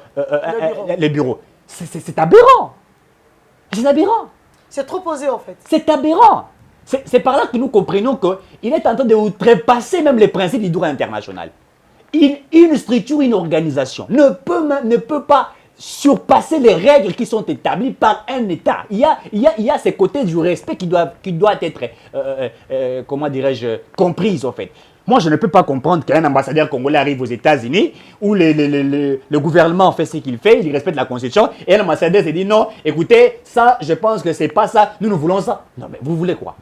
les bureaux. C'est aberrant. C'est aberrant. C'est trop posé en fait. C'est aberrant. C'est par là que nous comprenons qu'il est en train de outrepasser même les principes du droit international. Une structure, une organisation ne peut pas surpasser les règles qui sont établies par un État. Il y a ces côtés du respect qui doivent être, comment dirais-je, comprises en fait. Moi, je ne peux pas comprendre qu'un ambassadeur congolais arrive aux États-Unis où le gouvernement fait ce qu'il fait, il respecte la Constitution, et un ambassadeur se dit non, écoutez, ça, je pense que c'est pas ça, nous voulons ça. Non, mais vous voulez quoi?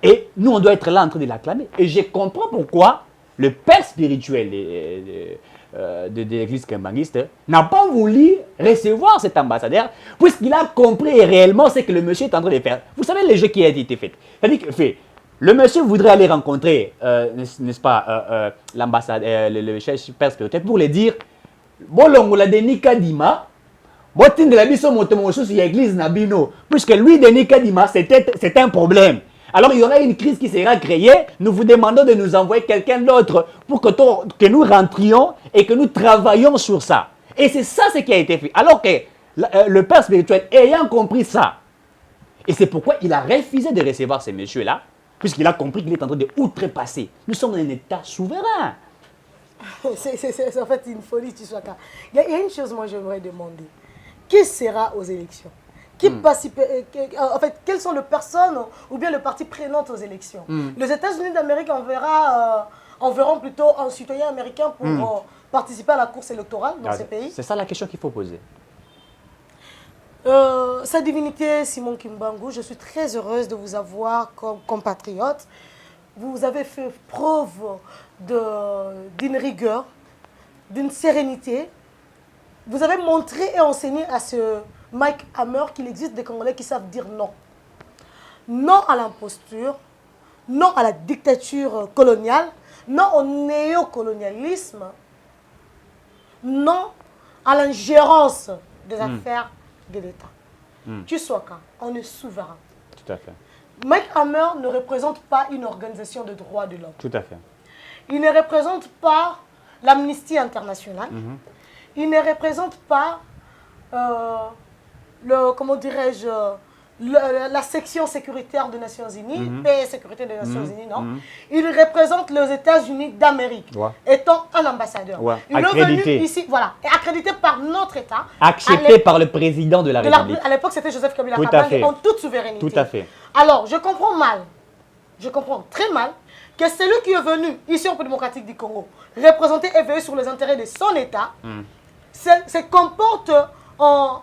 Et nous, on doit être là en train de l'acclamer. Et je comprends pourquoi le père spirituel de l'église kimbangiste n'a pas voulu recevoir cet ambassadeur, puisqu'il a compris réellement ce que le monsieur est en train de faire. Vous savez le jeu qui a été fait. C'est-à-dire que le monsieur voudrait aller rencontrer, n'est-ce pas, l'ambassadeur, le chef père spirituel, pour lui dire, bolongola Denis Kadima, botin de la biso motomoso sur l'église Nabino, puisque lui, Denis Kadima, c'est un problème. Alors il y aura une crise qui sera créée, nous vous demandons de nous envoyer quelqu'un d'autre pour que nous rentrions et que nous travaillions sur ça. Et c'est ça ce qui a été fait. Alors que le père spirituel ayant compris ça, et c'est pourquoi il a refusé de recevoir ces messieurs-là, puisqu'il a compris qu'il est en train de outrepasser. Nous sommes un État souverain. C'est en fait une folie, Tshaka. Il y a une chose, moi, j'aimerais demander. Qui sera aux élections? Qui participe, en fait, quelles sont les personnes ou bien les parties prenantes aux élections? Les États-Unis d'Amérique enverront plutôt un citoyen américain pour participer à la course électorale dans ces pays? C'est ça la question qu'il faut poser. Sa divinité Simon Kimbangu, je suis très heureuse de vous avoir comme compatriote. Vous avez fait preuve d'une rigueur, d'une sérénité. Vous avez montré et enseigné à ce Mike Hammer qu'il existe des Congolais qui savent dire non. Non à l'imposture, non à la dictature coloniale, non au néocolonialisme, non à l'ingérence des affaires de l'État. Tshaka, on est souverain. Tout à fait. Mike Hammer ne représente pas une organisation de droits de l'homme. Tout à fait. Il ne représente pas l'Amnesty internationale. Il ne représente pas comment dirais-je, la section sécuritaire des Nations Unies, paix et sécurité des Nations Unies, non? Il représente les États-Unis d'Amérique, étant un ambassadeur. Il Accrédité. est venu ici, voilà, et accrédité par notre État. Accepté par le président de la République. À l'époque, c'était Joseph Kabila Tout à Kabange, fait. en toute souveraineté. Tout à fait. Alors, je comprends très mal que celui qui est venu ici au République démocratique du Congo, représenter et veiller sur les intérêts de son État, se comporte à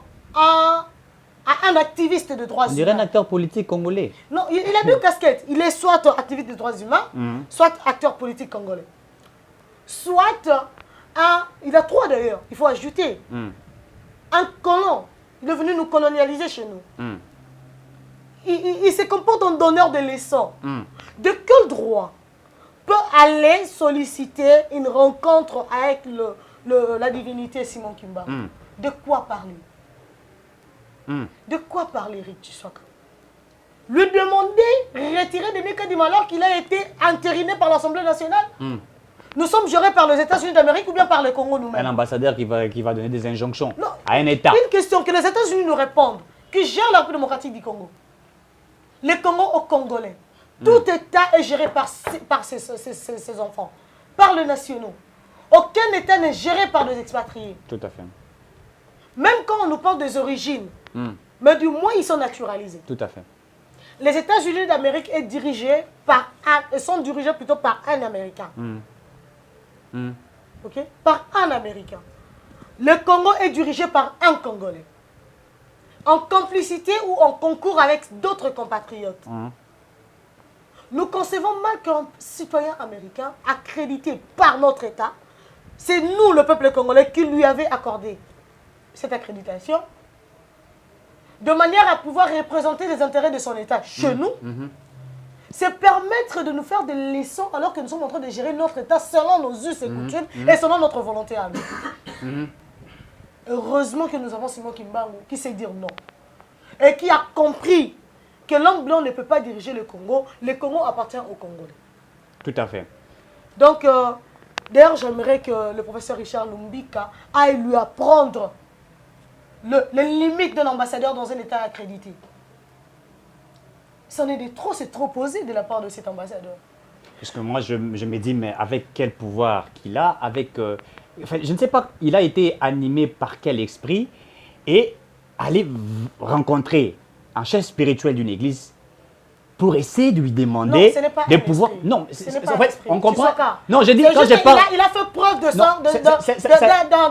un activiste de droits On dirait un humains. acteur politique congolais. Non, il a deux casquettes. Il est soit activiste des droits humains, soit acteur politique congolais. Soit, il a trois d'ailleurs, il faut ajouter. Un colon, il est venu nous colonialiser chez nous. Il se comporte en donneur de leçons. De quel droit peut aller solliciter une rencontre avec la divinité Simon Kimba? De quoi parler? De quoi parler, Rick Tshisekedi? Lui demander retirer Denis Kadima alors qu'il a été entériné par l'Assemblée nationale? Nous sommes gérés par les États-Unis d'Amérique ou bien par le Congo nous-mêmes? Un ambassadeur qui va donner des injonctions Non. à un État. Une question que les États-Unis nous répondent, qui gère la République démocratique du Congo. Le Congo aux Congolais. Tout État est géré par ses enfants, par les nationaux. Aucun État n'est géré par des expatriés. Tout à fait. Même quand on nous parle des origines, mais du moins ils sont naturalisés. Tout à fait. Les États-Unis d'Amérique sont dirigés plutôt par un Américain. Ok? Par un Américain. Le Congo est dirigé par un Congolais. En complicité ou en concours avec d'autres compatriotes. Nous concevons mal qu'un citoyen américain accrédité par notre État, c'est nous, le peuple congolais, qui lui avait accordé cette accréditation, de manière à pouvoir représenter les intérêts de son État chez nous, c'est permettre de nous faire des leçons alors que nous sommes en train de gérer notre État selon nos us et coutumes et selon notre volonté à nous. Heureusement que nous avons Simon Kimbangu qui sait dire non et qui a compris que l'homme blanc ne peut pas diriger le Congo appartient aux Congolais. Tout à fait. Donc, d'ailleurs, j'aimerais que le professeur Richard Lumbika aille lui apprendre les limites d'un ambassadeur dans un État accrédité. C'en est de trop, c'est trop posé de la part de cet ambassadeur. Parce que moi, je me dis, mais avec quel pouvoir qu'il a, enfin, je ne sais pas, il a été animé par quel esprit, et aller rencontrer un chef spirituel d'une église pour essayer de lui demander ce n'est pas des un pouvoirs. esprit. Non, Ce n'est en pas un fait, esprit. on comprend. Tshisekedi. Non, je dis C'est quand juste je parle. il a fait preuve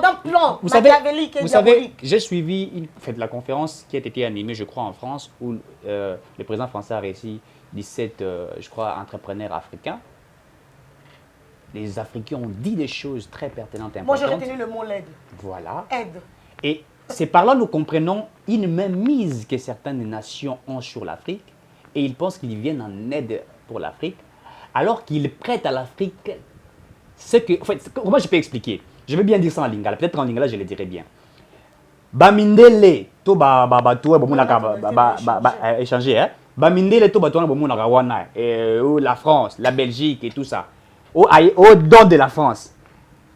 d'un plan Vous savez, machiavélique et diabolique. j'ai suivi la conférence qui a été animée, je crois, en France, où le président français a réussi 17, je crois, entrepreneurs africains. Les Africains ont dit des choses très pertinentes et Moi, importantes. j'ai retenu le mot l'aide. Voilà. Aide. Et c'est par là que nous comprenons une mainmise que certaines nations ont sur l'Afrique, et ils pensent qu'ils viennent en aide pour l'Afrique, alors qu'ils prêtent à l'Afrique ce que... En fait, comment je peux expliquer? Je vais bien dire ça en lingala. Peut-être en lingala, je le dirai bien. Bamindele, to échanger, hein? Bamindele, to la France, la Belgique et tout ça. Au don de la France.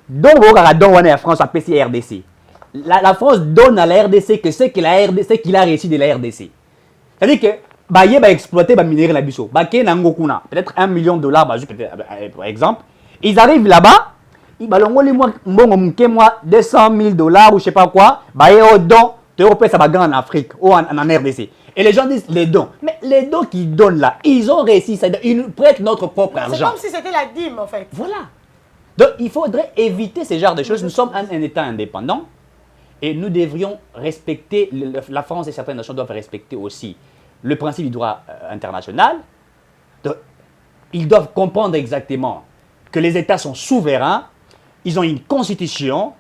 Donc, la France a PC RDC. La France donne à la RDC que ce qu'il a réussi de la RDC. C'est-à-dire que Baye va exploiter le minerai la biso. Peut-être $1 million, par exemple. Ils arrivent là-bas, ils ont 200 000 $ ou je sais pas quoi. Baye au don, Européens ça va gagner en Afrique ou en RDC. Et les gens disent les dons. Mais les dons qu'ils donnent là, ils ont réussi. Ils nous prêtent notre propre argent. C'est comme si c'était la dîme en fait. Voilà. Donc il faudrait éviter ce genre de choses. Nous sommes un État indépendant. Et nous devrions respecter, la France et certaines nations doivent respecter aussi le principe du droit international. Donc, ils doivent comprendre exactement que les États sont souverains, ils ont une constitution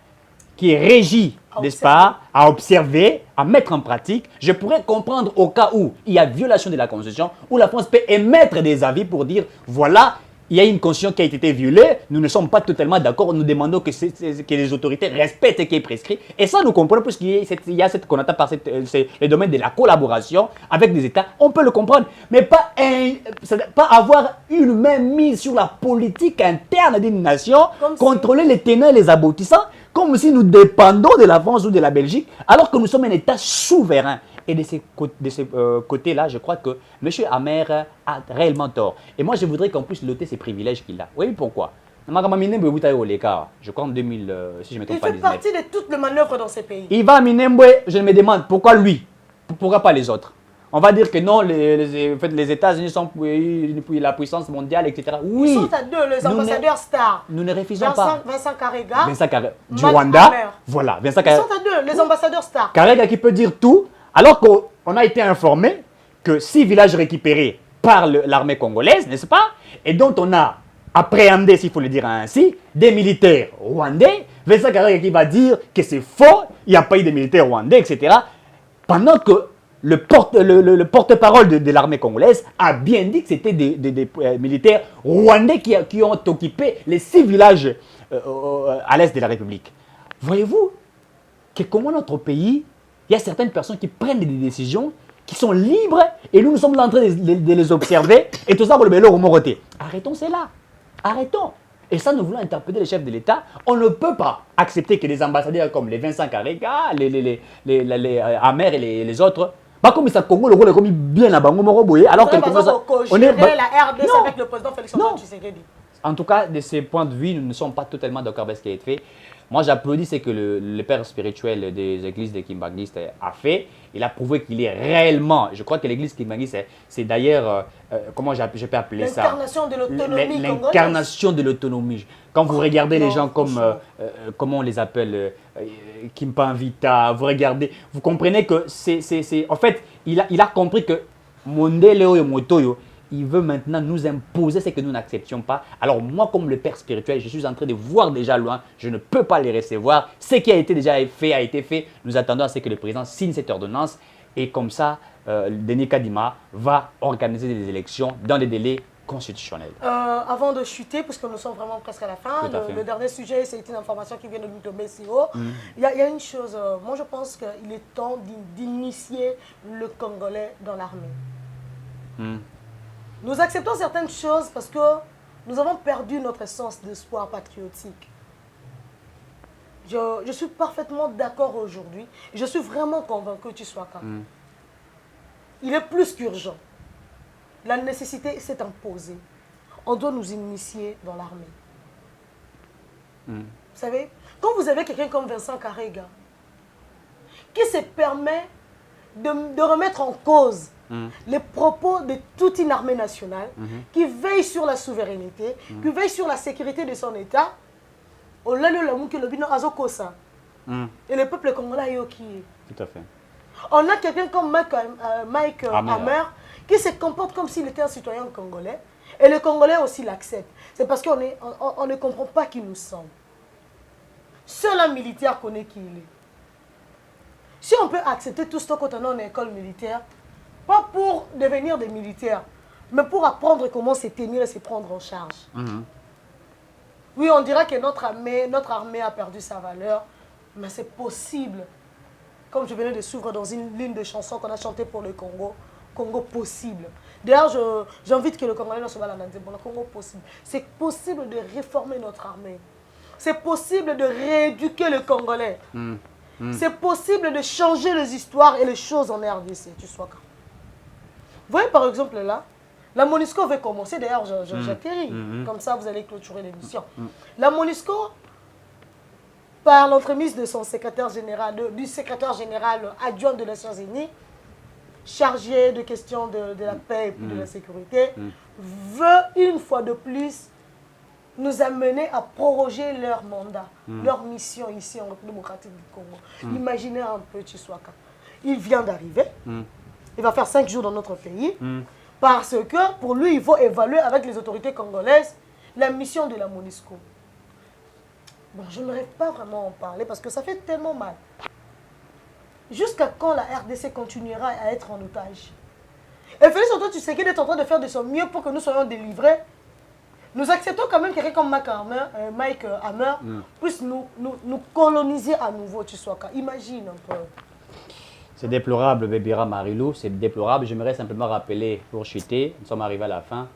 qui est régie, n'est-ce pas, à observer, à mettre en pratique. Je pourrais comprendre au cas où il y a violation de la constitution, où la France peut émettre des avis pour dire, voilà, il y a une constitution qui a été violée, nous ne sommes pas totalement d'accord, nous demandons que les autorités respectent ce qui est prescrit. Et ça, nous comprenons, puisqu'il y a cette qu'on attend par le domaine de la collaboration avec des États, on peut le comprendre. Mais pas avoir une main mise sur la politique interne d'une nation, contrôler les tenants et les aboutissants. comme si nous dépendons de la France ou de la Belgique, alors que nous sommes un État souverain. Et de ces côtés-là, je crois que M. Amer a réellement tort. Et moi, je voudrais qu'on puisse noter ces privilèges qu'il a. Oui, pourquoi? Je crois en 2000, si je ne me trompe Il pas, fait 19. partie de toutes les manœuvres dans ces pays. Il va à Minembwe, je me demande pourquoi lui, pourquoi pas les autres. On va dire que non, les États-Unis sont la puissance mondiale, etc. Oui. Ils sont à deux, les ambassadeurs stars. Nous ne refusons pas. Vincent Karega. Vincent Karega du Matt Rwanda. Hammer. Voilà, Vincent Ils Karega. sont à deux, les ambassadeurs stars. Karega qui peut dire tout, alors qu'on a été informé que 6 villages récupérés par l'armée congolaise, n'est-ce pas? Et dont on a appréhendé, s'il faut le dire ainsi, des militaires rwandais. Vincent Karega qui va dire que c'est faux, il n'y a pas eu de militaires rwandais, etc. Pendant que le porte-parole de l'armée congolaise a bien dit que c'était des militaires rwandais qui ont occupé les 6 villages à l'est de la République. Voyez-vous que comment notre pays, il y a certaines personnes qui prennent des décisions qui sont libres et nous sommes en train de les observer et tout ça pour le bélo au Moroté. Arrêtons cela. Arrêtons. Et ça, nous voulons interpeller les chefs de l'État. On ne peut pas accepter que des ambassadeurs comme les Vincent Karega, les Amer et les autres, bah comme ça, Congo, le rôle est comme bien à Bango Moroboye, alors que on est la RDC avec le président Félix Antoine Tshisekedi. En tout cas, de ce point de vue, nous ne sommes pas totalement d'accord avec ce qui a été fait. Moi, j'applaudis ce que le père spirituel des églises de Kimbanguiste a fait. Il a prouvé qu'il est réellement, je crois que l'église Kimbanguiste, c'est d'ailleurs, comment je peux appeler ça? L'incarnation de l'autonomie. L'incarnation de l'autonomie. Quand vous regardez les gens comme, comment on les appelle, Kimpanvita, vous regardez, vous comprenez que en fait, il a compris que Mondeleo et Motoyo, il veut maintenant nous imposer ce que nous n'acceptions pas. Alors moi, comme le père spirituel, je suis en train de voir déjà loin. Je ne peux pas les recevoir. Ce qui a été déjà fait a été fait. Nous attendons à ce que le président signe cette ordonnance. Et comme ça, Denis Kadima va organiser des élections dans des délais constitutionnels. Avant de chuter, puisque nous sommes vraiment presque à la fin, le dernier sujet, c'est une information qui vient de nous tomber si haut. Il y a une chose, moi je pense qu'il est temps d'initier le Congolais dans l'armée. Nous acceptons certaines choses parce que nous avons perdu notre sens d'espoir patriotique. Je suis parfaitement d'accord aujourd'hui. Je suis vraiment convaincu que tu sois capable. Il est plus qu'urgent. La nécessité s'est imposée. On doit nous initier dans l'armée. Vous savez, quand vous avez quelqu'un comme Vincent Karega, qui se permet de remettre en cause les propos de toute une armée nationale, qui veille sur la souveraineté, qui veille sur la sécurité de son État, et le peuple congolais est OK. Tout à fait. On a quelqu'un comme Mike Hammer qui se comporte comme s'il était un citoyen congolais, et les Congolais aussi l'acceptent. C'est parce qu'on ne comprend pas qui nous sommes. Seul un militaire connaît qui il est. Si on peut accepter tout ce qu'on a en école militaire, pas pour devenir des militaires, mais pour apprendre comment se tenir et se prendre en charge. Oui, on dira que notre armée a perdu sa valeur, mais c'est possible. Comme je venais de s'ouvrir dans une ligne de chansons qu'on a chantée pour le Congo, Congo possible. D'ailleurs, j'invite que le Congolais ne soit pas là dans le Congo possible. C'est possible de réformer notre armée. C'est possible de rééduquer le Congolais. C'est possible de changer les histoires et les choses en RDC. Tu sois quand. Vous voyez par exemple là, la MONUSCO va commencer. D'ailleurs, j'atterris. Comme ça, vous allez clôturer l'émission. La MONUSCO, par l'entremise de son secrétaire général, du secrétaire général adjoint de Nations Unies, chargé de questions de la paix et de la sécurité, veut une fois de plus nous amener à proroger leur mandat, leur mission ici en République démocratique du Congo. Imaginez un peu Tshisekedi. Il vient d'arriver, il va faire 5 jours dans notre pays, parce que pour lui, il faut évaluer avec les autorités congolaises la mission de la MONUSCO. Bon, je ne rêve pas vraiment en parler parce que ça fait tellement mal. Jusqu'à quand la RDC continuera à être en otage? Et Félix Antoine Tshisekedi est en train de faire de son mieux pour que nous soyons délivrés. Nous acceptons quand même quelqu'un comme Mike Hammer puisse nous coloniser à nouveau, Tshisekedi. Imagine un peu. C'est déplorable, Bébira Marilou, c'est déplorable. J'aimerais simplement rappeler, pour chuter, nous sommes arrivés à la fin,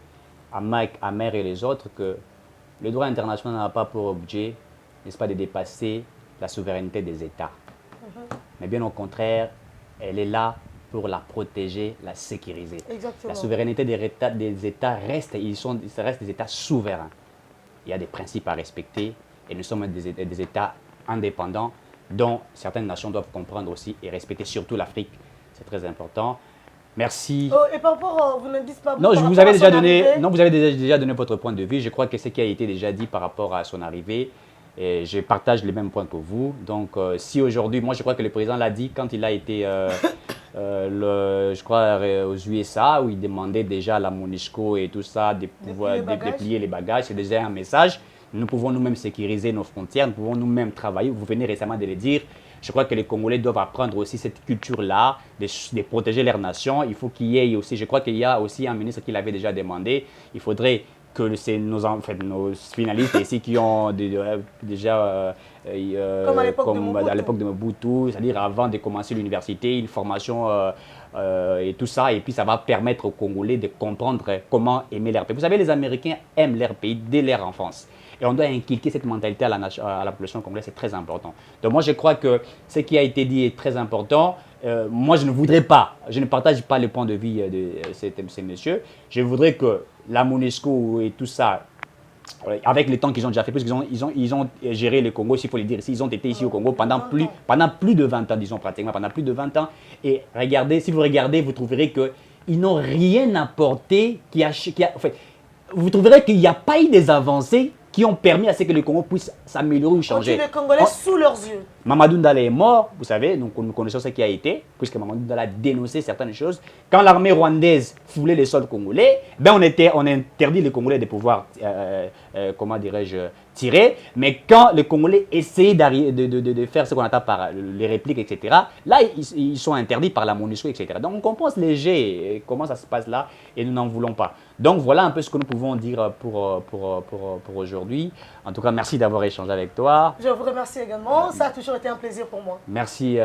à Mike Hammer et les autres, que le droit international n'a pas pour objet, n'est-ce pas, de dépasser la souveraineté des États. Mais bien au contraire, elle est là pour la protéger, la sécuriser. Exactement. La souveraineté des États reste, ça reste des États souverains. Il y a des principes à respecter et nous sommes des États indépendants dont certaines nations doivent comprendre aussi et respecter, surtout l'Afrique. C'est très important. Merci. Et par rapport, vous ne dites pas... Non, par vous rapport avez à déjà son donné, arrivée? non, vous avez déjà donné votre point de vue. Je crois que ce qui a été déjà dit par rapport à son arrivée, et je partage les mêmes points que vous. Donc, si aujourd'hui, moi je crois que le président l'a dit quand il a été, je crois, aux USA, où il demandait déjà à la MONUSCO et tout ça de pouvoir déplier les bagages. C'est déjà un message. Nous pouvons nous-mêmes sécuriser nos frontières, nous pouvons nous-mêmes travailler. Vous venez récemment de le dire. Je crois que les Congolais doivent apprendre aussi cette culture-là, de protéger leur nation. Il faut qu'il y ait aussi, je crois qu'il y a aussi un ministre qui l'avait déjà demandé, il faudrait que nos finalistes ici qui ont déjà, Comme à l'époque de Mobutu, c'est-à-dire avant de commencer l'université, une formation et tout ça, et puis ça va permettre aux Congolais de comprendre comment aimer leur pays. Vous savez, les Américains aiment leur pays dès leur enfance. Et on doit inculquer cette mentalité à la population congolaise, c'est très important. Donc moi, je crois que ce qui a été dit est très important. Moi, je ne voudrais pas, je ne partage pas le point de vue de ces messieurs. Je voudrais que la MONUSCO et tout ça, avec le temps qu'ils ont déjà fait, puisqu'ils ils ont géré le Congo, s'il faut le dire ici, ils ont été ici au Congo pendant plus de 20 ans, disons pratiquement, pendant plus de 20 ans. Et regardez, si vous regardez, vous trouverez qu'ils n'ont rien apporté vous trouverez qu'il n'y a pas eu des avancées qui ont permis à ce que le Congo puisse s'améliorer ou changer. Les Congolais sous leurs yeux. Mamadou Ndala est mort, vous savez, nous connaissons ce qui a été, puisque Mamadou Ndala a dénoncé certaines choses. Quand l'armée rwandaise foulait les sols congolais, ben on interdit les Congolais de pouvoir, comment dirais-je, tirer. Mais quand les Congolais essayaient de faire ce qu'on attend par les répliques, etc., là, ils sont interdits par la MONUSCO, etc. Donc on comprend léger comment ça se passe là et nous n'en voulons pas. Donc voilà un peu ce que nous pouvons dire pour aujourd'hui. En tout cas, merci d'avoir échangé avec toi. Je vous remercie également. Ça a toujours été un plaisir pour moi. Merci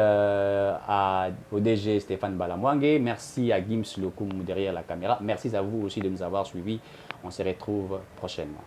au DG Stéphane Balamwangue. Merci à Gims Lokoum derrière la caméra. Merci à vous aussi de nous avoir suivis. On se retrouve prochainement.